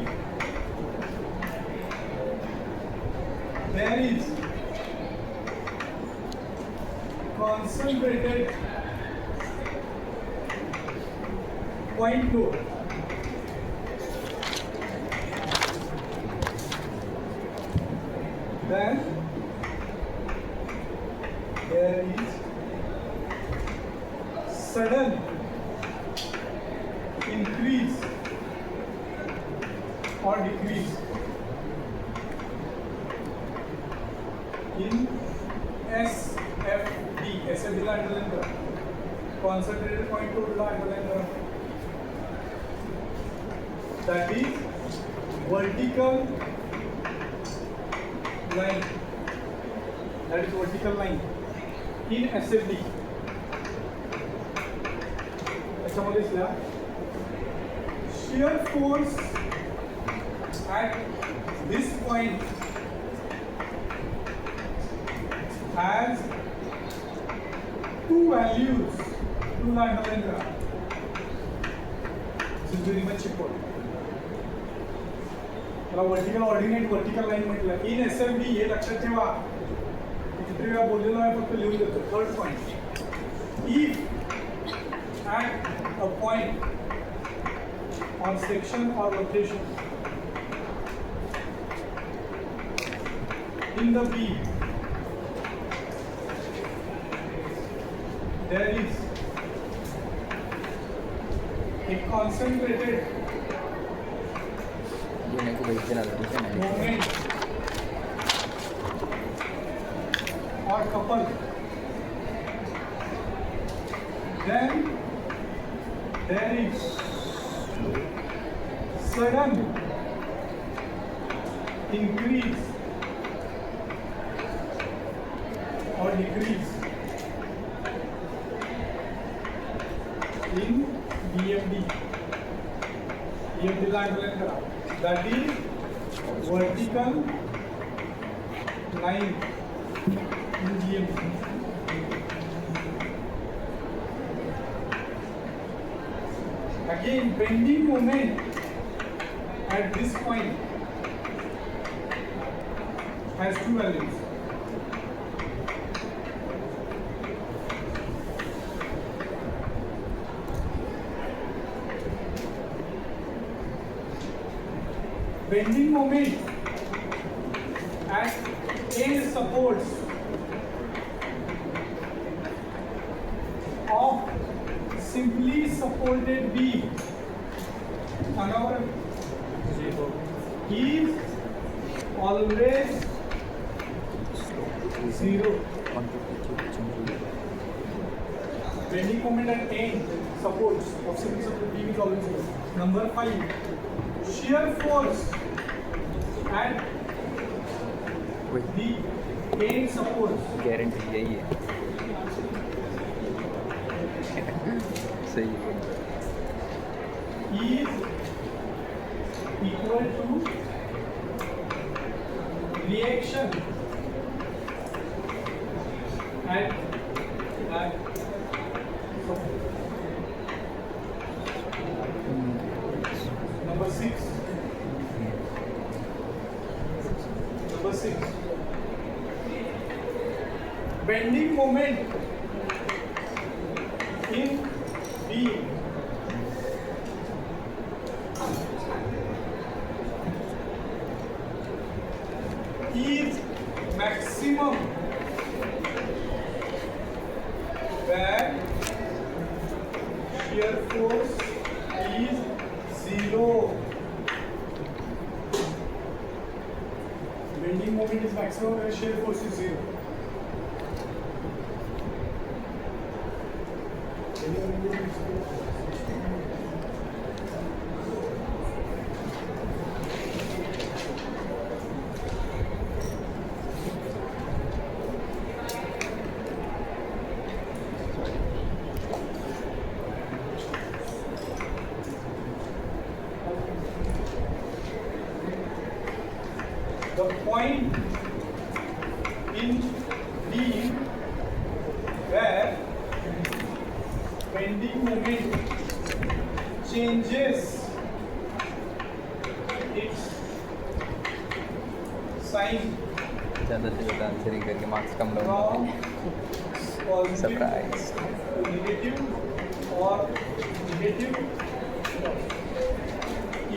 there is concentrated point load there is sudden increase or decrease in SFD. SFD ला underline करा. Concentrated point total ला underline करा. That is vertical line. That is vertical line in SFD. याच्यामध्ये इसला shear force at this point has two values. Two ला underline करा. This is very much important. त्याला vertical ordinate vertical line म्हटलं. In SFD हे लक्षात ठेवा. किती वेळा बोललेलो आहे फक्त लिहून देतो. Third point. If at a point on section or location in the beam there is a concentrated ये नहीं को भेज देना था, ठीक है ना? movement or couple, then there is sudden increase or decrease in BFD. BFD line करा. That is vertical line in BFD. Again, bending moment at this point has two values. Bending moment at end supports of simply supported beam is always zero. Bending moment at end supports of simply supported beam is always zero. Number 5, shear force at the end supports guarantee यही है. सही है. is equal to reaction at number 6. Number 6. Bending moment in beam is maximum where shear force is zero. Bending moment is maximum where shear force is zero. Bending moment is zero. The point in beam where bending moment changes its sign ज़्यादा से ज़्यादा answer ही करके marks कम लोग from positive surprise. to negative or negative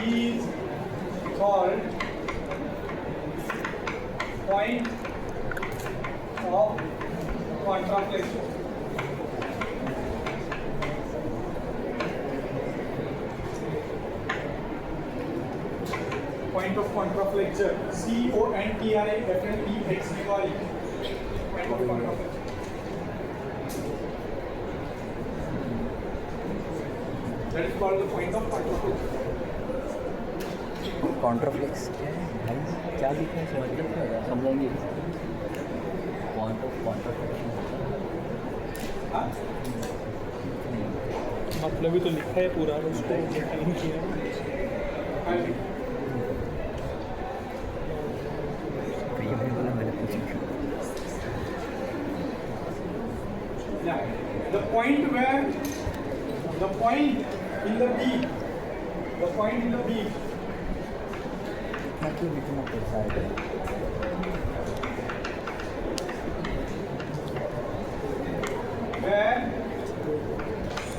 is called point of कॉन्ट्राफ्लेक्शन. Point of contraflexure, CONTRAFLEXURE. Point of contraflexure. That is called the point of contraflexure. कॉन्ट्राफ्लेक्स क्या है भाई, क्या लिखा है सर? मतलब क्या है समझाएंगे पॉइंट ऑफ हाँ? मतलब ही तो लिखा है पूरा, उसको डिफाइन किया. हाँ जी. ये मैंने बोला मैंने पूछा. Yeah. The point where the point in the beat, the point in the beat, इतना क्यों लिखना पड़ता है? where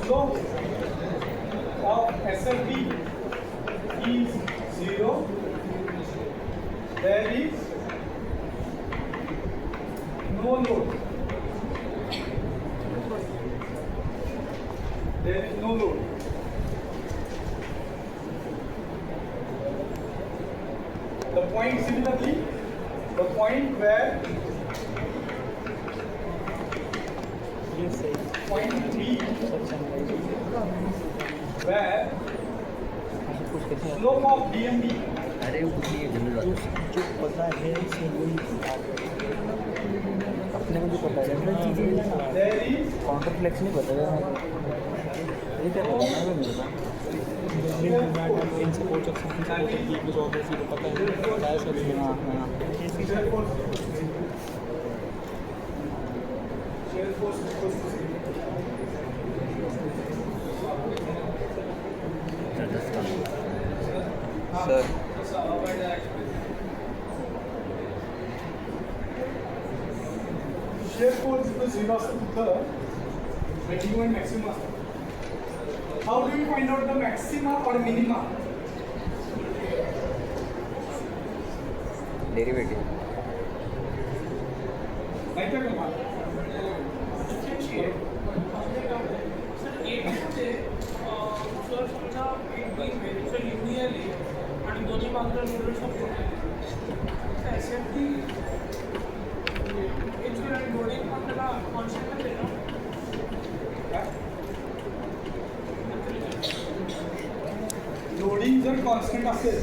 slope of SLB is 0, there is no load. There is no load. The point similarly, the point where ये सही point B, सब समझाइए. where कुछ कैसे slope of DMB अरे वो कुछ नहीं है जनरल जो जो पता है से वही अपने को जो पता है जनरल चीज़ें है ना, there is कॉन्ट्राफ्लेक्स नहीं पता है. ये क्या बताना है मेरे को? इन सपोर्ट ऑफ समथिंग सपोर्ट की कुछ और किसी को पता है सब. हाँ हाँ. shear force. Shear force equals to 0. Sir Shear force equals 0 असतं तिथं minimum and maximum असतं. How do you find out the maxima or minima? Derivative. माहिती आहे का मला? आणि दोन्ही बाजूला लोडर सपोर्ट आहे. SFT लोडिंग आपल्याला कॉन्स्टंट आहे ना. लोडिंग जर कॉन्स्टंट असेल,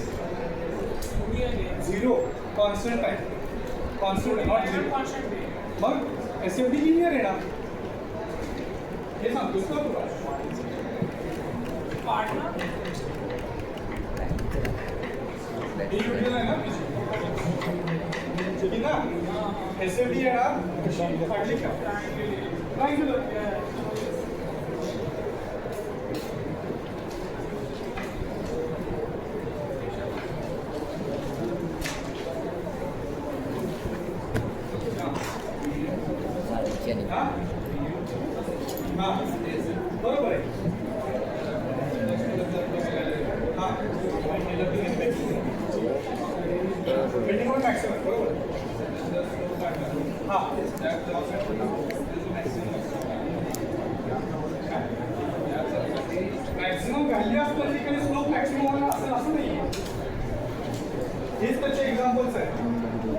दोन्ही आहे 0 कॉन्स्टंट आहे, कॉन्स्टंट नॉट 0, कॉन्स्टंट आहे. मग SFD लिनियर येणार. हे सांगतोस का तुला? पार्टनर हे युटिलाइज आहे ना? ठीक ना? SFD येणार काढली का? ट्रायंग्युलर. हां? हां. बरोबर आहे. हां. मिनिमम मॅक्सिमम बरोबर. हां. मॅक्सिमम व्हॅल्यू असलं ठिकाणी स्लोप मॅक्सिमम होणार असेल असं नाही. हेच त्याचे एक्झाम्पल्स आहेत.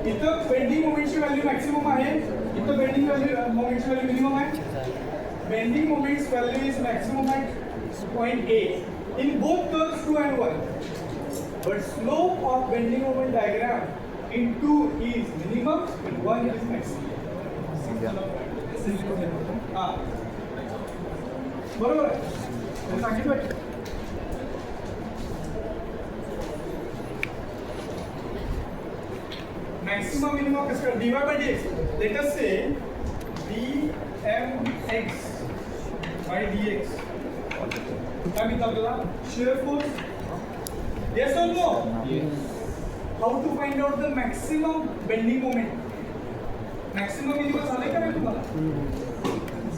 इथं बेंडिंग मोमेंटची व्हॅल्यू मॅक्सिमम आहे, इथं बेंडिंग मोमेंटची व्हॅल्यू मिनिमम आहे. Bending moments value is maximum at point A in both curves 2 and 1. But slope of bending moment diagram in 2 is minimum, in 1 is maximum. हां. बरोबर आहे. हे सांगितलं. Maximum minimum कसं dy by dx. Let us say dmx by dx. काय म्हणतात आपल्याला? Shear force. Yes or no? Yes. How to find out the maximum bending moment? Maximum minimum झाले का नाही तुम्हाला?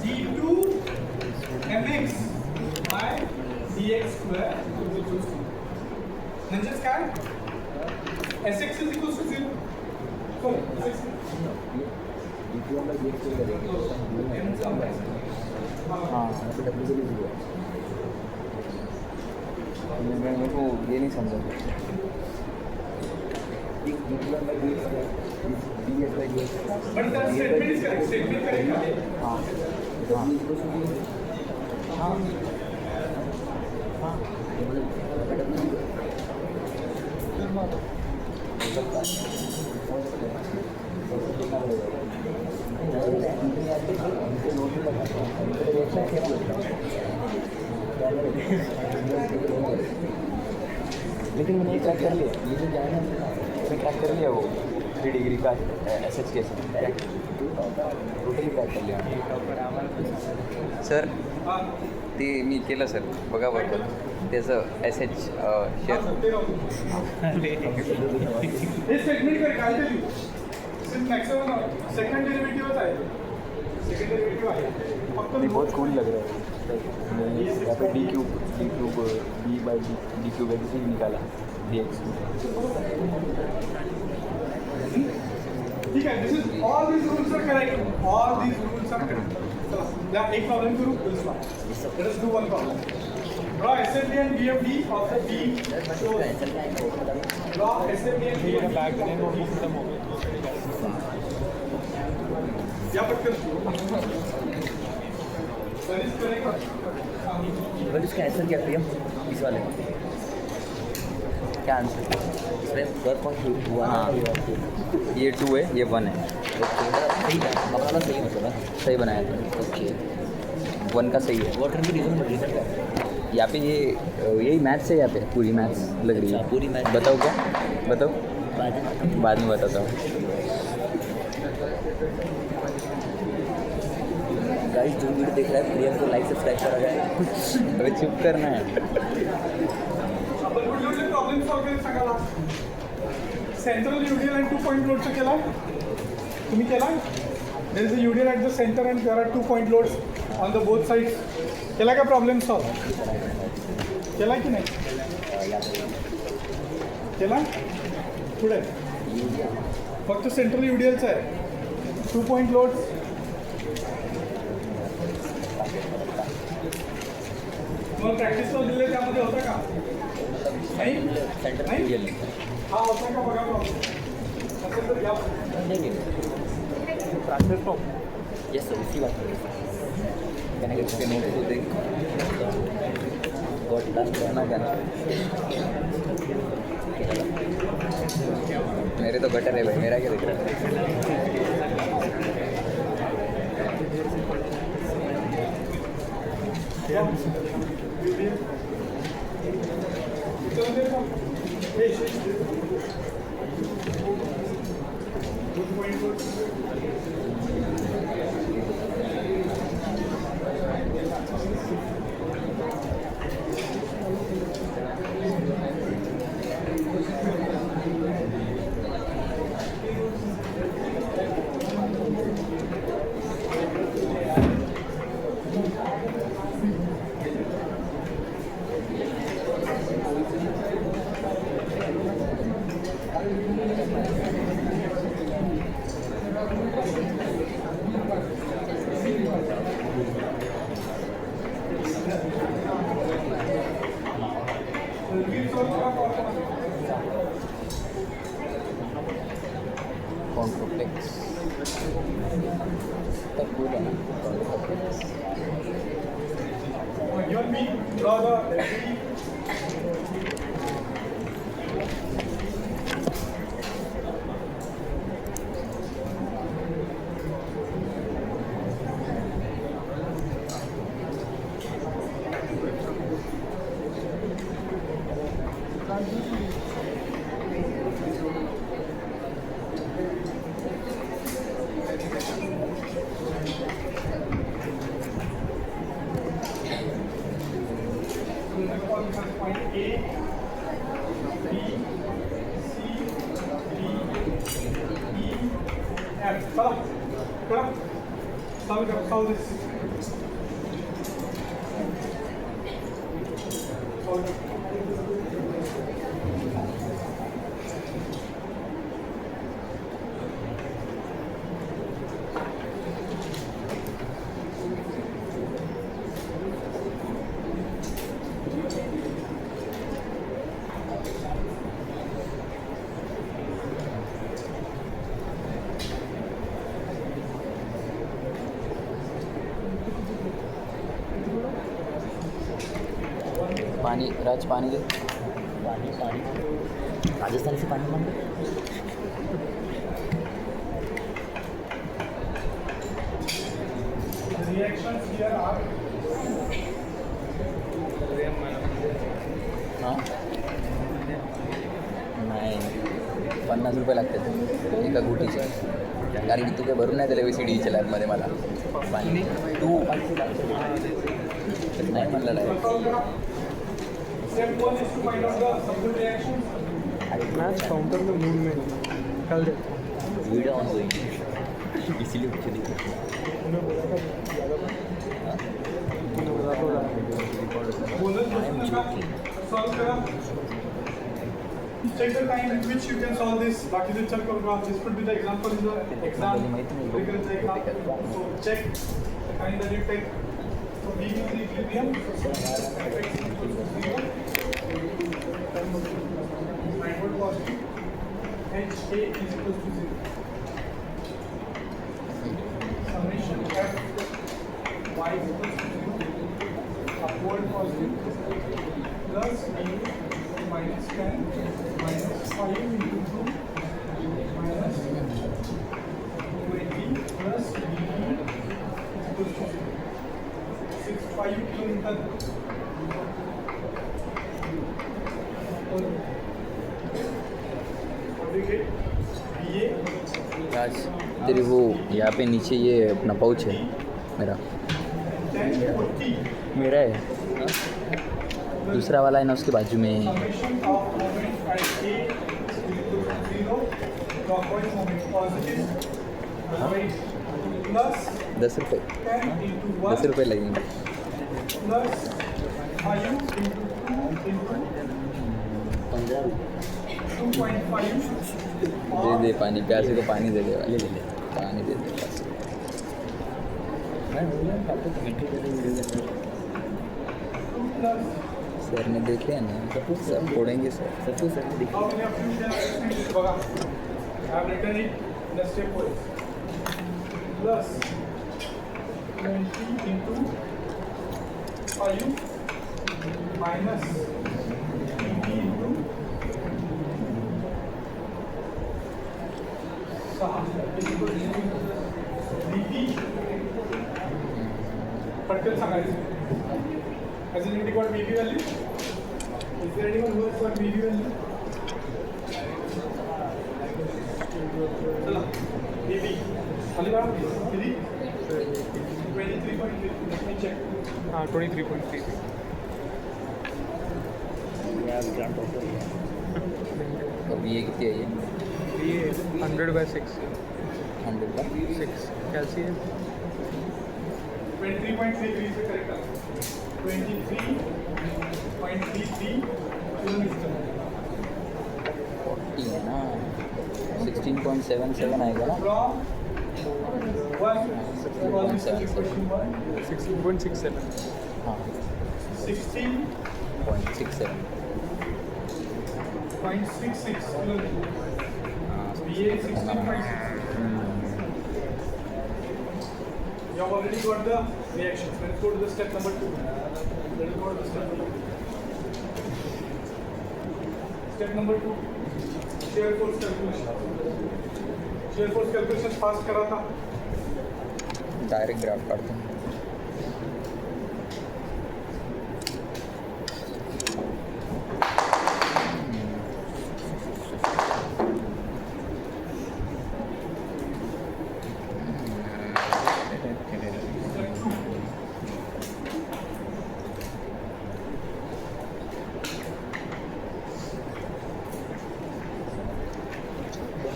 d2 mx by dx square म्हणजेच काय? Sx is equals to 0. Sorry, Sx. हाँ मेरे को ये नहीं समझा but that statement is correct, statement correct है। हाँ हाँ हाँ लेकिन मैंने ये ट्रैक कर लिया, मैंने ट्रैक कर लिया वो 3 डिग्री का SH केस टोटली ट्रॅक कर लिया सर. ते मी केलं सर, बघा बरोबर त्याचं SH शेअर हे स्टेटमेंट करेक्ट आहे ते सिर्फ मॅक्सिमम सेकंड डेरिव्हेटिव्हच आहे, सेकंड डेरिव्हेटिव्ह आहे फक्त ये बहुत कूल लग रहा है. यहाँ पे D cube B by D cube ऐसे ही निकाला dx. ठीक आहे. This is all these rules are correct, all these rules are correct. चला या एक प्रॉब्लेम करू दुसरा. Let us do one problem. Draw SFD and BFD of the B shows. Draw SFD and BFD. Back then और खत्म हो गए. या पटकन सर इस करेक्ट. बट इसका आंसर क्या प्रियम इस वाले में? क्या आंसर? इसमें वर्क पॉइंट हुआ. हाँ ये 2 है, ये 1 है. सही है, अपना सही मतलब है. सही बनाया था. ओके. 1 का सही है. वाटर की रीज़न क्या है? यहाँ पे ये यही मैथ्स है, यहाँ पे पूरी मैथ्स लग रही है. अच्छा, पूरी मैथ्स. बताओ क्या, बताओ बाद बाद में में बताता हूँ. गाइस जो वीडियो देख रहा है प्रियम को लाइक सब्सक्राइब करा जाए. अरे चुप करना है. आपण कुठले प्रॉब्लेम सॉल्व केले सांगायला. सेंट्रल UDL आणि 2 पॉईंट लोडचं केला तुम्ही केला. There is a UDL at the centre and there are 2 point loads on the both sides. केला का प्रॉब्लेम सॉल्व? केला की नाही केला? पुढे फक्त सेंट्रल UDLचं आहे. 2 पॉईंट लोड्स. मग प्रॅक्टिसला दिले त्यामध्ये होतं का? नाही सेंटर नाही? रियल हा होता का बघा प्रॉब्लेम असेल तर घ्या. प्रैक्टिस तो यस सर इसी बात कहने के इसके नोट तो देख गॉट लास्ट कहना कहना मेरे तो गटर है भाई, मेरा क्या दिख रहा है. कॉन्ट्रोप्लेक्स तब बोला ना कॉन्ट्रोप्लेक्स. You and me draw the point A, B, C, D, E, F. Solve this. पानी राज पानी दे. पानी पानी राजस्थानी से पानी मांगे. The reactions here are हां नाही 50 रुपये लागतात एका गुटीचे. कारण की तू काय भरून नाही दिलं VCDच्या लॅबमध्ये मला पाणी. तू नाही म्हणलं direct. step 1 is to find out the subtle reactions. Match counter में मूड में कल दे. वीडियो ऑन गोइंग इसीलिए पीछे देखो. उन्हें बोला था ज़्यादा उन्हें बोला था Bonus I am joking. solve करा. Check the time in which you can solve this. बाकीचे check करूँगा. This could be the example in the exam. Recurrence exam. So check the time that you take. So B is the equilibrium. So fx equals to 0. Backward positive. HA is equals to 0. Summation F y is equals to 0. Upward positive plus B minus 10 minus 5 into 2 minus 20 plus B equals to 0. 5 kilometre. राज तेरी वो यहाँ पे नीचे ये अपना pouch है मेरा. मेरा है. दूसरा वाला है ना उसके बाजू में. Summation of moment at A is equal to 0. Clockwise moment positive. Right. Plus 10 रुपये 10 into 1 10 रुपये लगेंगे. plus 5 into 2 into 2.5. दे दे पानी. प्यासे को पानी दे दे. ले ले ले पानी दे दे. सर ने देख लिया ना. सब फोड़ेंगे सर. सब कुछ सर दिख. How many of you can understand this? Baga. I have written it in the step 4. Plus 20 into 5 minus 20 into 6 is equal to dt. पटकन सांगायचं. Has anybody got VB value? Is there anyone who has got VB value? चला VB. खाली बात दीदी 23.3. Let me check. हाँ 23.3. अब ये कितनी है ये ये 100/6 100 का 6 कैल्शियम 23.33 से करेक्ट है. 23.33 किलोमीटर. 40 है ना. 16.77 आएगा ना. From 1 16.77. 16.67. हाँ 16.66 0.67. किलोमीटर. हाँ BA 16.66. You have already got the reactions. Let's go to the step number 2. Let's go to the step number 2. Step number 2. Shear force calculation. Shear force calculation fast करा था. Direct graph काटते हैं.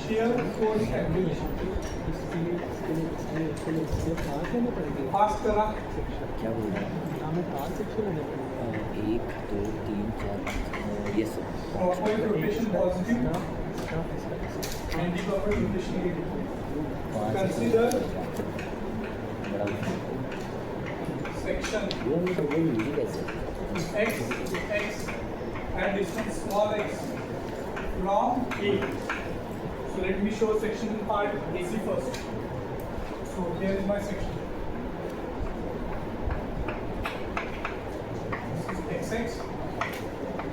Shear force calculation. Fast करा. क्या बोल रहे हैं? हमें 5 सेक्शन है. 1 2 3 4 ये सब. Clockwise rotation positive. Anti-clockwise rotation negative. Consider section ये तो बोल नहीं कैसे. x at distance small x from A. So let me show section part AC first. So here is my section. This is XX.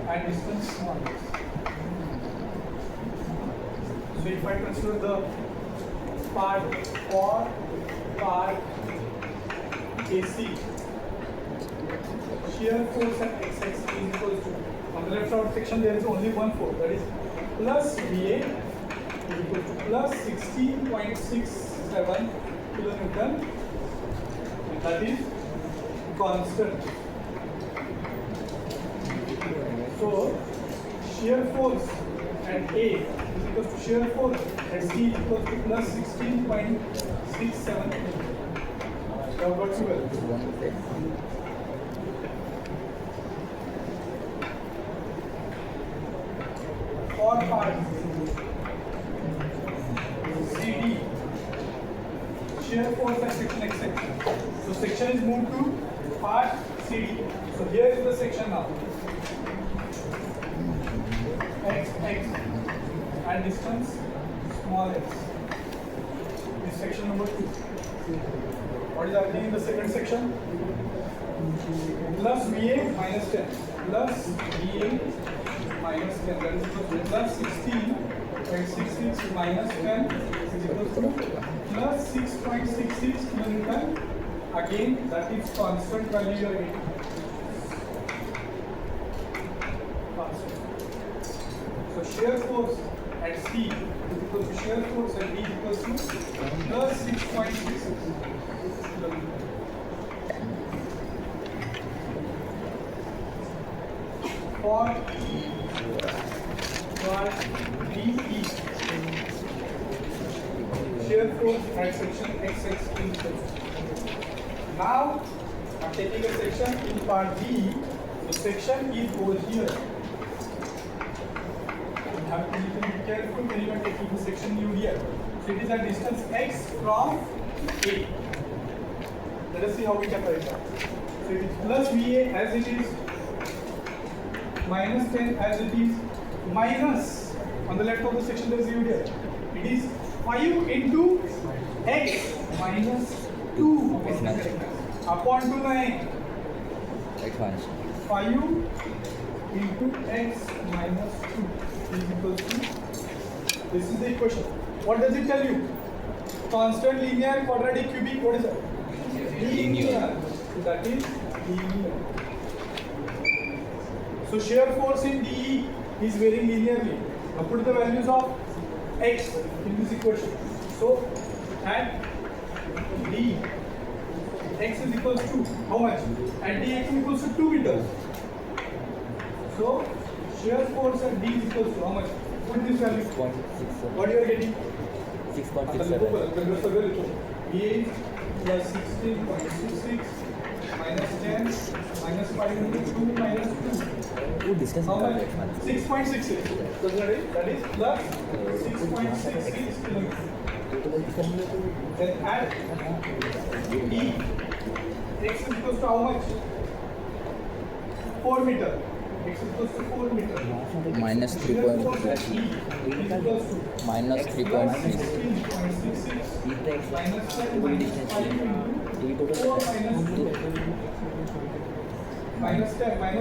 and distance small x. So if I consider the part or part AC, shear force at xx is equal to, on the left out section there is only one force, that is plus VA is equal to plus 16.67 kilonewton, and that is constant. So shear force at A is equal to shear force at C is equal to plus 16.67. Now got you well. For part CD, shear force at section XX. So section is moved to part CD. So here is the section now. X and distance small x. This section number 2. What is happening in the second section? Plus VA minus 10. Plus VA minus 10. That is equal to plus 16.66 minus 10 is equal to plus 6.66 kilonewton. Again, that is constant value you are getting. Constant. So shear force at C is equal to shear force at D is equal to plus 6.66 kilonewton. For DE, shear force at section XX is equal to. Now, I'm taking a section in part D. The section is over here. You have to be careful when you are taking the section new here. So it is a distance x from A. Let us see how we can write that. So it is plus VA as it is, minus 10 as it is, minus, on the left of the section there is U here. It is 5 into x minus 2 upon 29. 5 into x minus 2 is equal to, this is the equation. What does it tell you? Constant, linear, quadratic, cubic, what is that? Linear. So that is linear. So shear force in DE is varying linearly. Now put the values of x in this equation. So at D, x is equals to how much? At D, x is equals to 2 meters. So shear force at D is equals to how much? Put this value. 6.67. What you are getting? 6.67. VA plus 16.66 minus 10 minus 5 into 2 minus 2. वो distance How निकाल much? रहे हैं 6.66. So that is plus 6.66 kilometers. Then at D, x is equals to how much? 4 meter. X is equals to 4 meter. minus Shear force at 3.3 D is equals to minus plus 3.3 16.66 minus 10 minus 5 into 4 minus 2. Minus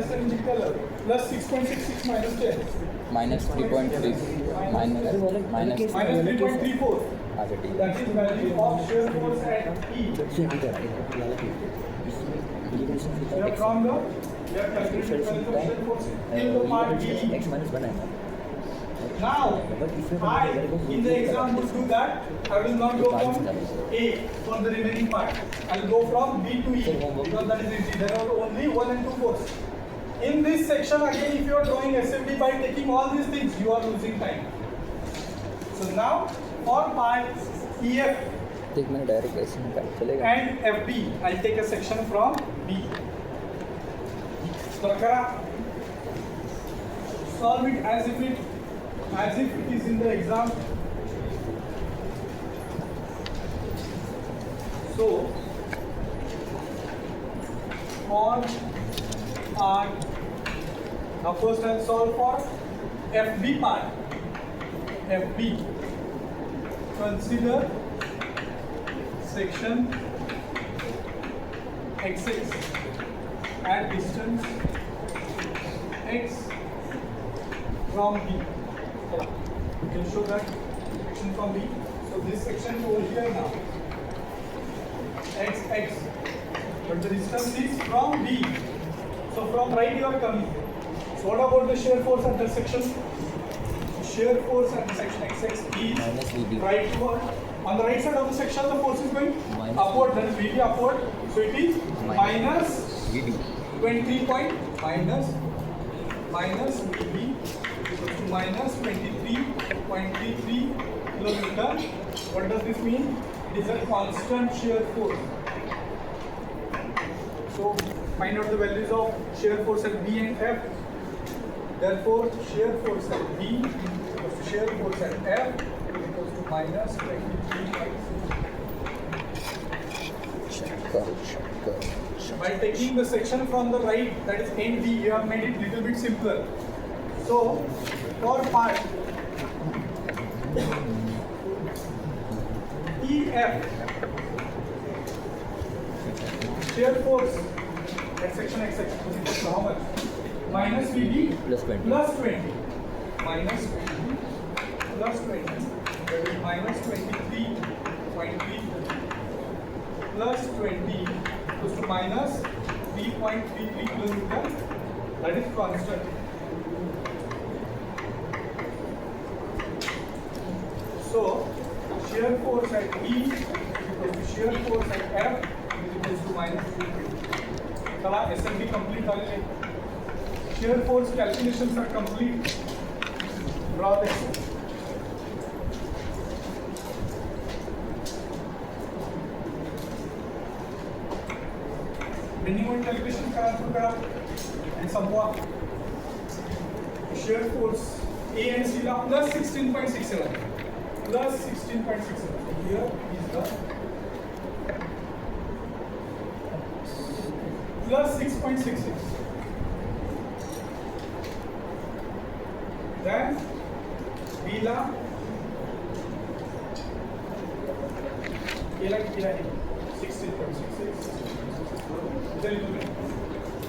10 in the color. Plus 6.66 minus 10. minus 3.3 minus Minus 3.34. अच्छा ठीक है That is value of shear force at E. We are from the, we are calculating shear force in the part D. x minus 1 है Now, I, in the exam, will do that. I will not go from A for the remaining part. I will go from B to E because that is easy. There are only 1 and 2 forces. In this section, again, if you are drawing assembly by taking all these things, you are losing time. So now, for part EF एक minute direct ऐसे निकाल चलेगा and FB, I'll take a section from B. So, Kara, solve it as if it is in the exam. So, for part, now first I'll solve for FB part. FB, consider section XX at distance x from B. You can show that section from B. So this section is over here now. X. But the distance is from B. So from right you are coming. So what about the shear force at the section? Shear force at the section XX is Minus VB. rightward. On the right side of the section, the force is going Minus upward. That is VB upward. So it is minus VB. 20 point minus VB equals to minus 23.33 kilonewton. What does this mean? It is a constant shear force. So find out the values of shear force at B and F. Therefore, shear force at B equals to shear force at F equals to minus 23. By taking the section from the right, that is end B, you have made it little bit simpler. So, for part EF, shear force at section XX is equal to how much? Minus VB Plus 20. plus 20. Minus 20 plus 20. That is minus 23.3 plus 20 equals to minus 3.33 kilonewton. That is constant. So, shear force at E equals to shear force at F is equals to minus 320. चला SMD complete झालेले. Shear force calculations are complete. Draw this. Bending moment calculation करा सुरू करा आणि संपवा. Shear force A and C La plus 16.67. Plus 16.67. Here is the plus 6.66. Then B La A ला किती आहे 16.66. इधर लिखो मैं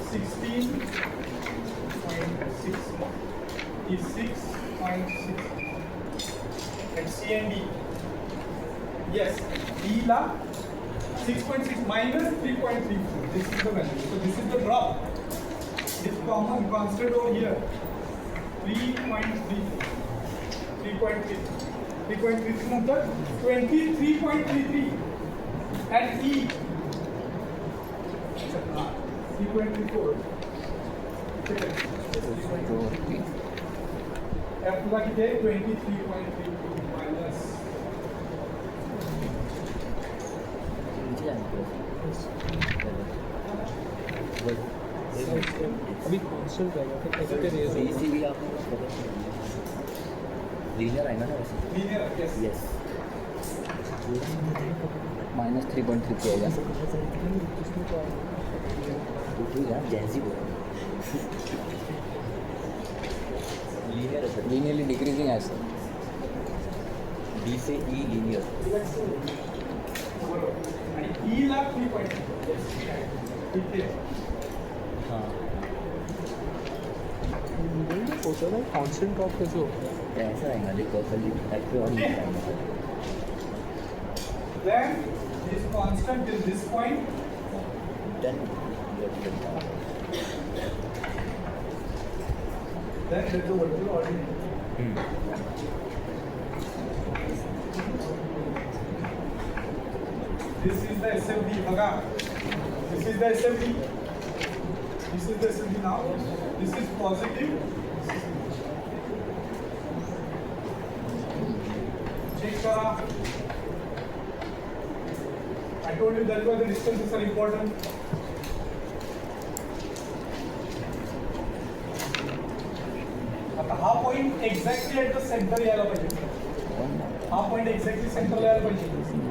16.6 is 6.6 and C and D. Yes, B La 6.6 minus 3.34. This is the value. So this is the drop. This common constant over here. 3.3. 3.3. 3.33 नंतर 23.33 and E 3.34. F ला किती आहे 23.32 minus नीचे जाना अभी कांस्टेंट रहेगा तो कैसे क्या रेज होगा इजीली आप लीनियर आएगा ना वैसे linear. Yes. यस माइनस 3.3 आएगा. ठीक है जैसी बोल लीनियर है सर लिनियरली डिक्रीजिंग आहे सर. बी से ई लीनियर बरोबर. आणि E ला 3.3. ठीक आहे. हाँ होता है कांस्टेंट ड्रॉप कैसे होता है ऐसा रहेगा देखो कल एक्टिव और नहीं आएगा Then this constant till this point. Then Then let the vertical ordinate. This is the SFD. बघा. This is the SFD. This is the SFD now. This is positive. Check करा. I told you that's why the distances are important. आता हा point exactly at the centre यायला पाहिजे. हा point exactly सेंटरला यायला पाहिजे.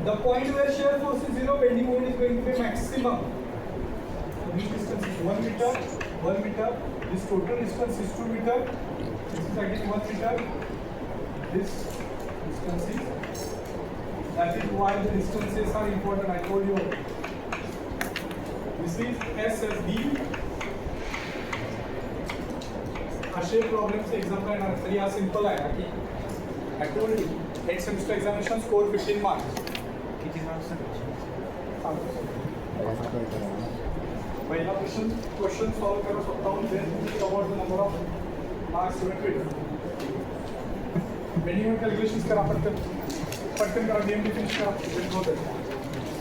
The point where shear force is 0 bending moment is going to be maximum. This distance is 1 meter, 1 meter. This total distance is 2 meter. This is again 1 meter. This distance is. That is why the distances are important. I told you. This is S as D. असे problems एक्झामला येणार तरी हा simple आहे की I told you end semester examination score 15 marks. किती marks पहिला question solve करा स्वतःहून then about the number of marks you will minimum calculations करा पटकन करा BMD फिनिश करा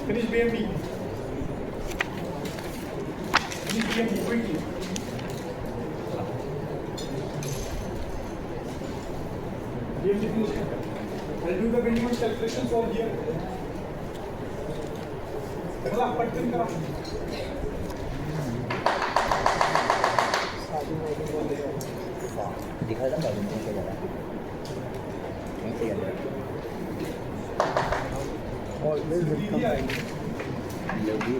finish BMD quickly. BMD finish करा. I'll do the minimum calculations over here. चला पटकन करा. दिखा था बाबू ने क्या करा कैसे किया और Easy है. Love you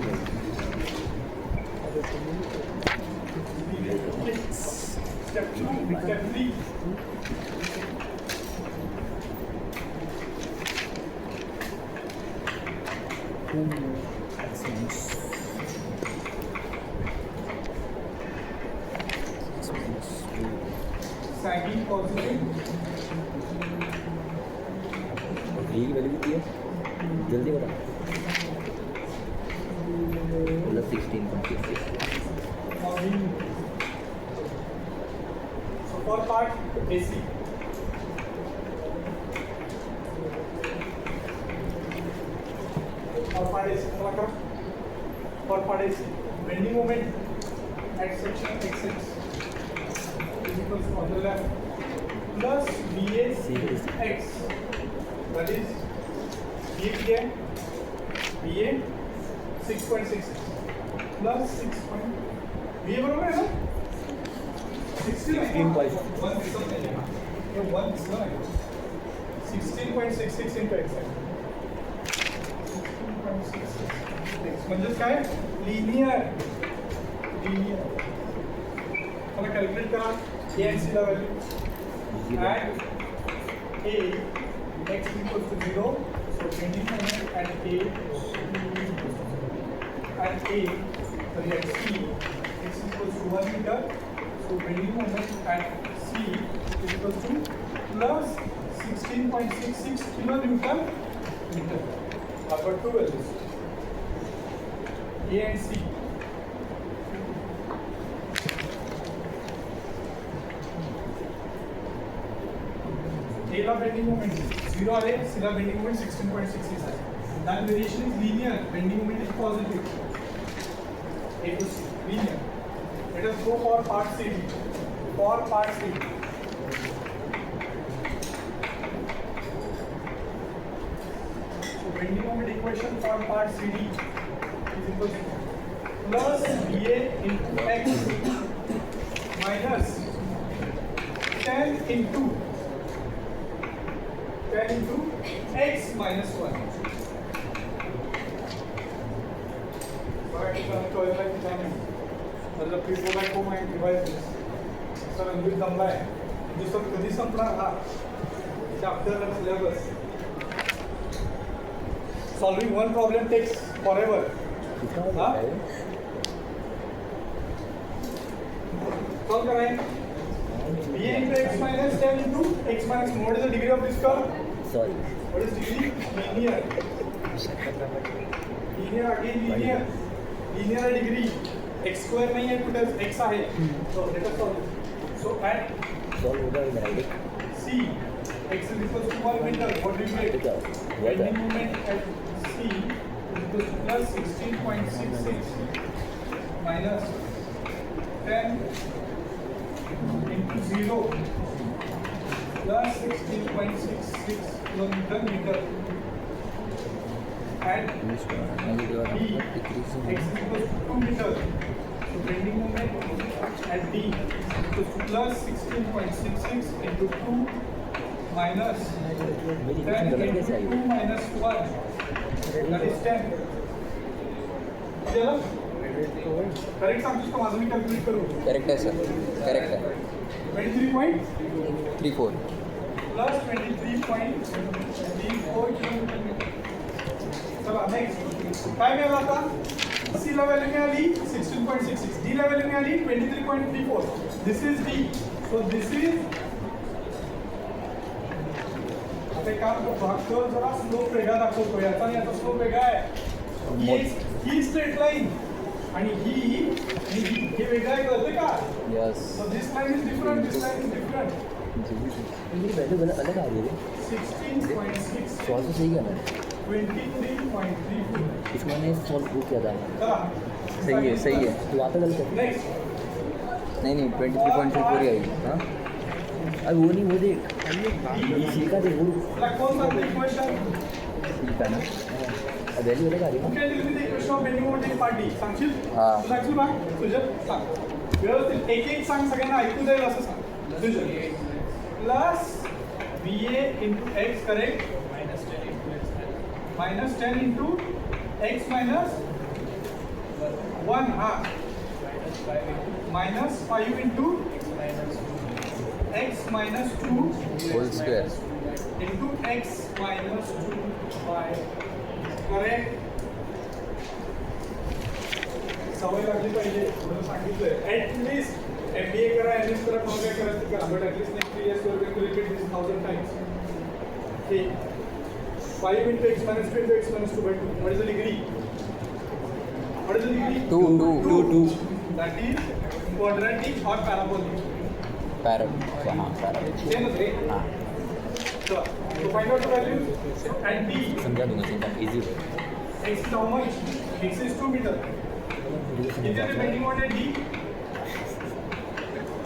Step 2, step 3. Sagging positive. Reel वाली भी है जल्दी बता मतलब 16.66 Sagging. So for part AC. For part AC, for part AC, bending moment at section XX is equals to on the left plus BAX. That is BA 6.66 plus 6. BA बरोबर आहे ना? 16.66 into x आहे. 16.66 म्हणजेच काय linear मला calculate करा A and C ला value at A x equals to 0 so bending moment at A at C x equals to 1 meter. So bending moment at C is equal to plus 16.66 kilonewton meter. I've got two values, A and C. A la bending moment 0 are C la bending moment 16.66 है. That variation is linear. Bending moment is positive. A to C linear. Let us go for part CD. For part CD. So bending moment equation for part CD is equal to plus BA into X minus 10 into X minus 1. मतलब please go back home and revise this. Sir Ankit दमला है जो sir कधी संपणार हा chapter and syllabus. Solving one problem takes forever. हाँ? Solve कराएं. B into X minus 10 into X minus 1. What is the degree of this curve? Sorry What is degree? Linear. Linear again linear. Linear degree. X square नहीं है because X आहे. So let us solve it. So at solve होगा मेरा idea C, X is equal to 1 meter. What do you get? Bending moment at C is equal to plus 16.66 minus 10 into 0 plus 16.66 kilonewton meter. At B, X is equal to 2 meter. So bending moment at D is equal to plus 16.66 into 2 minus 10 into 2 minus 1. That is 10. चलो correct सांगतोस का माझं मी calculate करू correct आहे sir correct आहे 23.34 3-4 plus 23.34 kilometre. चला next काय मिळालं आता सी ला व्हॅल्यू मिळाली 16.66 डी ला व्हॅल्यू मिळाली 23.34. This is D so this is आता एक काम करतो हा जरा स्लोप वेगळा दाखवतो याचा आणि याचा स्लोप वेगळा आहे ही स्ट्रेट लाईन आणि ही हे वेगळं आहे कळतं का yes so this line is different this line is different मेरी वैल्यू अलग आ रही है 16.6 सॉल्व तो सही है ना 23.34 इसमें मैंने सॉल्व प्रूव किया था चला सही है तो वहाँ पे गलत है नेक्स्ट नहीं 23.3 पूरी आएगी हाँ अरे वो नहीं वो देख इसी का देख वो तुला कोण सांगते इक्वेशन ठीक है ना वैल्यू अलग आ रही है ओके दिल मी equation of bending moment party सांगशील हा. सांगशील बा तुझं सांग व्यवस्थित एक सांग सगळ्यांना ऐकू जाईल असं सांग तुझं plus VA into x correct minus 10 into x minus 1 half minus 5 into x minus 2 whole square into x minus 2 by correct सवय लागली पाहिजे म्हणून सांगितलंय ॲटलिस्ट MBA करा MS करा कोण काय करायचं करा but at least next 3 years you will repeat this 1000 times okay 5 into x minus 2 into x minus 2 by 2 what is the degree 2 that is quadratic or parabolic parrot हाँ पैरट same as right हाँ so find out the values and b समझा दूंगा चिंता easy x is how much x is 2 meter कितने depending on d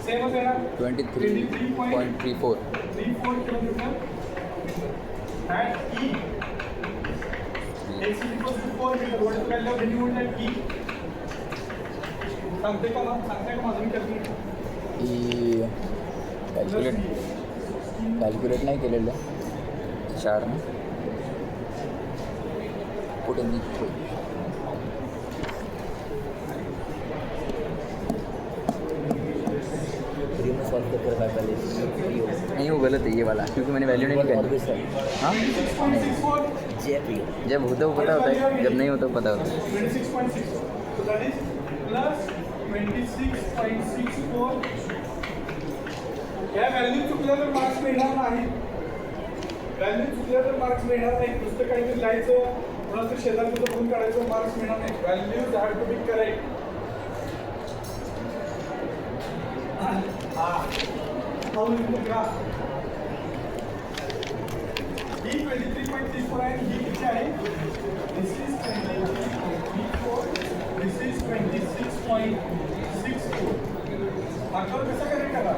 same है ना 23.34 34 kilometre at e x is equal to 4 meter what is the value of bendi moment at e सांगते का माझं मी करते की कॅल्क्युलेट नाही केलेलं 4 ने कुठे फ्री में सॉल्व करके रखा है पहले नहीं वो गलत है ये वाला क्योंकि मैंने वैल्यू नहीं और भी निकाली सर हाँ 6.64 जे प्रिय जब होता है वो पता होता है जब नहीं होता वो पता होता है 26.6 so that is plus 26.64 या व्हॅल्यू चुकल्या तर मार्क्स मिळणार नाही व्हॅल्यू चुकल्या तर मार्क्स मिळणार नाही नुसतं काहीतरी लिहायचं कोणाचं शेजारचं बघून काढायचं मार्क्स मिळणार नाही values have to be correct how you graph ही 23.34 आहे ही किती आहे दिस इज 23.34 दिस इज 26.64 आकर कसा करेक्ट करा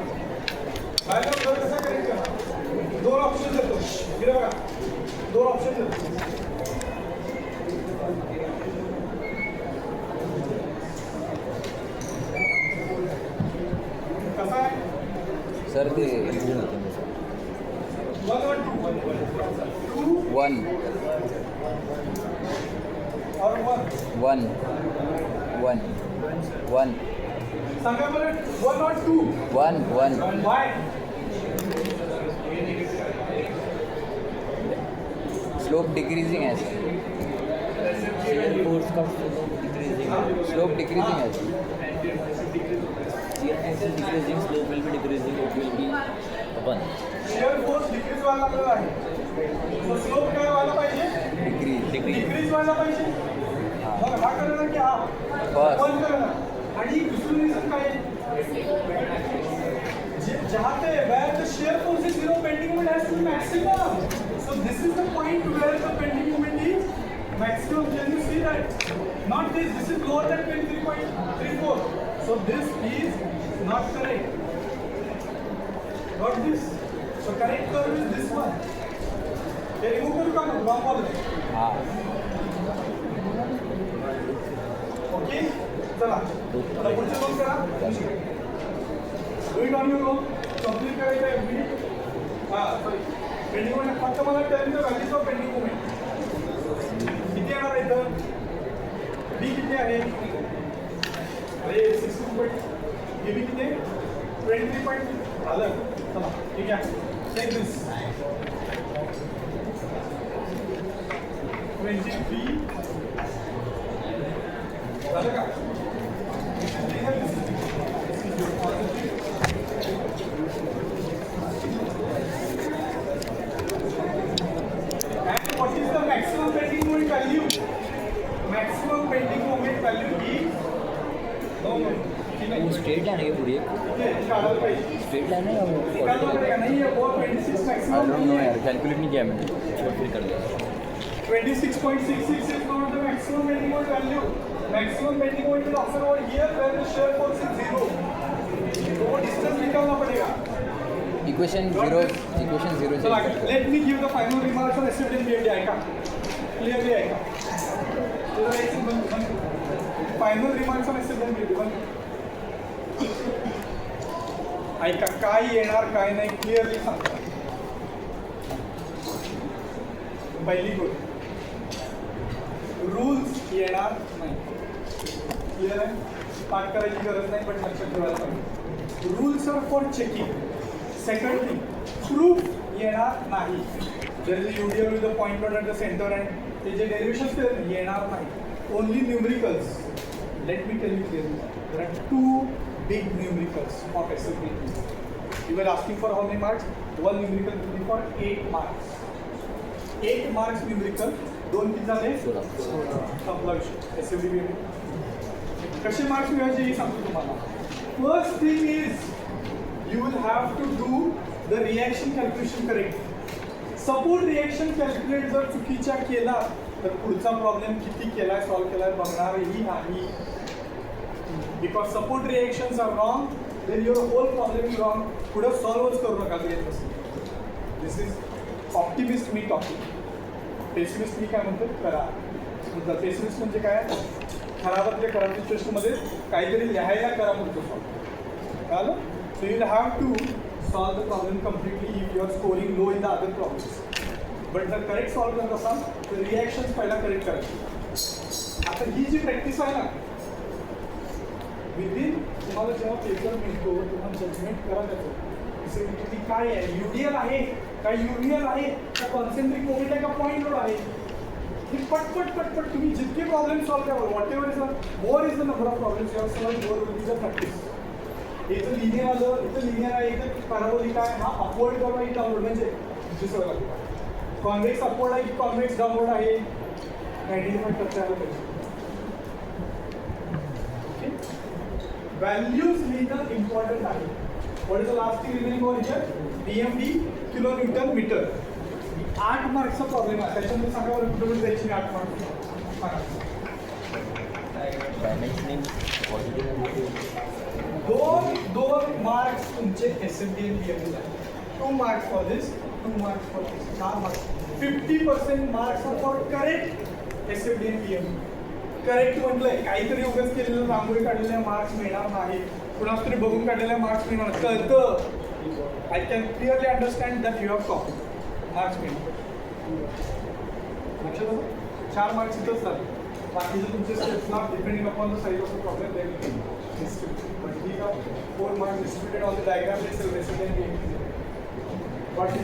व्हॅल्यू कसा करेक्ट करा दोन ऑप्शन देतो इकडे बघा दोन ऑप्शन देतो कसा आहे सर ते वन और टू 1 और वन 1 1 सांगा बरं वन और टू 1 1 वाय स्लोप डिक्रीजिंग है शेयर फोर्स का स्लोप डिक्रीजिंग है decreasing slope will be decreasing it will be 1 shear force decrease व्हायला लागलेला आहे तो स्लोप काय व्हायला पाहिजे डिक्रीज डिक्रीज व्हायला पाहिजे मग हा करणार की हा बस. वन करणार आणि दुसरं रिझन काय आहे? जहाँ पे where the shear force is zero bending moment has to be maximum so this is the point where the bending moment is maximum can you see that not this is lower than 23.34 so this is not correct got this so correct curve is this one ये remove करू का wrong wall हाँ okay चला आता पुढचं दोन करा do it on your own complete करायचं आहे मी हां सॉरी पेंडिंग मोमेंट फक्त मला tell the values of pending moment किती येणार आहे इथं बी किती आहे अरे 16 पॉईंट हे बी किती आहे 23 पॉईंट झालं चला ठीक आहे टेक दिस 23 झालं का वो स्ट्रेट लाइन है क्या पूरी स्ट्रेट लाइन है या वो आई डोंट नो यार, कैलकुलेट नहीं किया मैंने. छोड़ फिर कर दिया 26.66 is not the maximum bending moment value. Maximum bending moment will occur over here where the shear force is 0. तो वो distance निकालना पड़ेगा. इक्वेशन झिरो चला, let me give the final remarks on SFD and BFD. ऐका, clearly ऐका. तुला एक बंद. Final remarks on SFD and BFD. ऐका, काय येणार काय नाही क्लिअरली सांगतो. पहिली गोष्ट, रूल्स येणार नाही. क्लिअर आहे, पाठ करायची गरज नाही, पण लक्षात ठेवायला पाहिजे. Rules are for checking. Second thing, proof येणार नाही. जर you deal with the point load at the centre and ते जे डेरिव्हेशन्स केले येणार नाही. Only numericals. Let me tell you clearly, there are 2 big numericals of SFD. You were asking for how many marks? One numerical will be for 8 marks. 8 marks numerical, 2 किती झाले? 16. संपला विषय. SFD कसे मार्क्स मिळायचे हे सांगतो तुम्हाला. First thing is you will have to do the reaction calculation correct. Support reaction calculate जर चुकीच्या केला तर पुढचा प्रॉब्लेम किती केलाय सॉल्व्ह केलाय बघणारही नाही. Because support reactions are wrong, then your whole problem is wrong. पुढे सॉल्व्हच करू नका येत असेल. दिस इज ऑप्टिमिस्ट मी टॉकिंग. पेसिमिस्ट मी काय म्हणतो, करा. पेसिमिस्ट म्हणजे काय, खराबातल्या खराब सिच्युएशनमध्ये काहीतरी लिहायला करा म्हणतो सॉल्व. कळलं? So you have to solve the problem completely if you are scoring low in the other problems. But जर करेक्ट सॉल्व करत असाल तर रिॲक्शन्स पहिला करेक्ट करायची. आता ही जी प्रॅक्टिस आहे ना, विदिन तुम्हाला जेव्हा पेपर मिळतो तेव्हा जजमेंट करा त्याचं. ती काय आहे, युडियल आहे का युनियल आहे का कॉन्सेंट्रिक मोमेंट आहे का पॉईंट लोड आहे. हे पटपट पटपट तुम्ही जितके प्रॉब्लेम सॉल्व करा, what ever is the more is the number of problems you have solved, more will be the practice. इथं लिनियर आलं, इथं लिनियर आहे, इथं पॅराबोलिक आहे, हा अपवर्ड करवा इथं डाऊनवर्ड, म्हणजे तुमची सवय लागते. कॉन्व्हेक्स अपवर्ड आहे की कॉन्व्हेक्स डाऊनवर्ड आहे आयडेंटिफाय करता आलं पाहिजे. व्हॅल्यूज लिहिणं इम्पॉर्टंट आहे. What is the last thing remaining over here, PMD kilo newton metre. 8 मार्क्सचा प्रॉब्लेम आहे, त्याच्यामध्ये सांगा बरं कुठे जायची 8 मार्क्स सांगा. दोन मार्क्स तुमचे SFD and BFD आहे. 2 marks for this, 2 marks for this, 4 marks. 50% marks are for correct SFD and BFD. Correct म्हटलंय, काहीतरी उगाच केलेलं रांगोळी काढलेल्या मार्क्स मिळणार नाही, कुणाच तरी बघून काढलेल्या मार्क्स मिळणार. कळतं, I can clearly understand that you have copy marks मिळणार. लक्षात आलं? 4 मार्क्स इथंच झाले. बाकीचे तुमचे स्टेप्सला depending upon the size of the problem they will be distributed. But ठीक आहे, 4 marks distributed on the diagram itself resident being. बाकी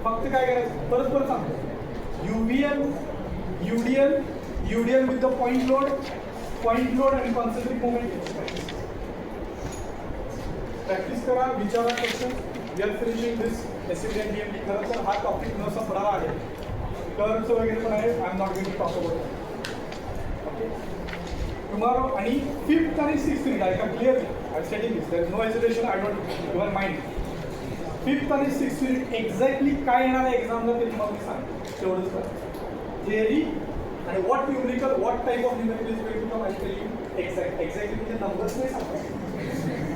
फक्त काय करायचं, परत सांगतो. UDL with the point load and concentric moment. Practice करा, विचारा question. We are finishing this SFD and BFD. खरं तर हा टॉपिक न संपणार आहे. कर्व्हचं वगैरे पण आहे. I am not going to talk about that. Okay. Tomorrow आणि 5th आणि 6th रीड ऐका clearly. I am stating this. There is no hesitation. I don't your mind. 5th आणि 6th रीड एक्झॅक्टली काय येणार आहे एक्झामला ते तुम्हाला मी सांगतो. तेवढंच करा. थिअरी आणि what numerical, what type of numerical is going to come, I tell you exactly म्हणजे नंबर्स नाही सांगतो.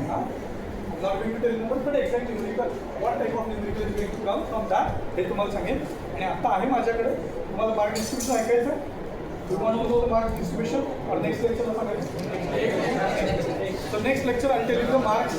हां, not going to tell numbers, but exact numerical, what type of numerical is going to come from that हे तुम्हाला सांगेन. आणि आता आहे माझ्याकडे, तुम्हाला मार्क डिस्ट्रिब्युशन ऐकायचं. तुम्हाला तो मार्क डिस्ट्रिब्युशन और नेक्स्ट लेक्चरला सांगायचं. So next lecture I tell you the marks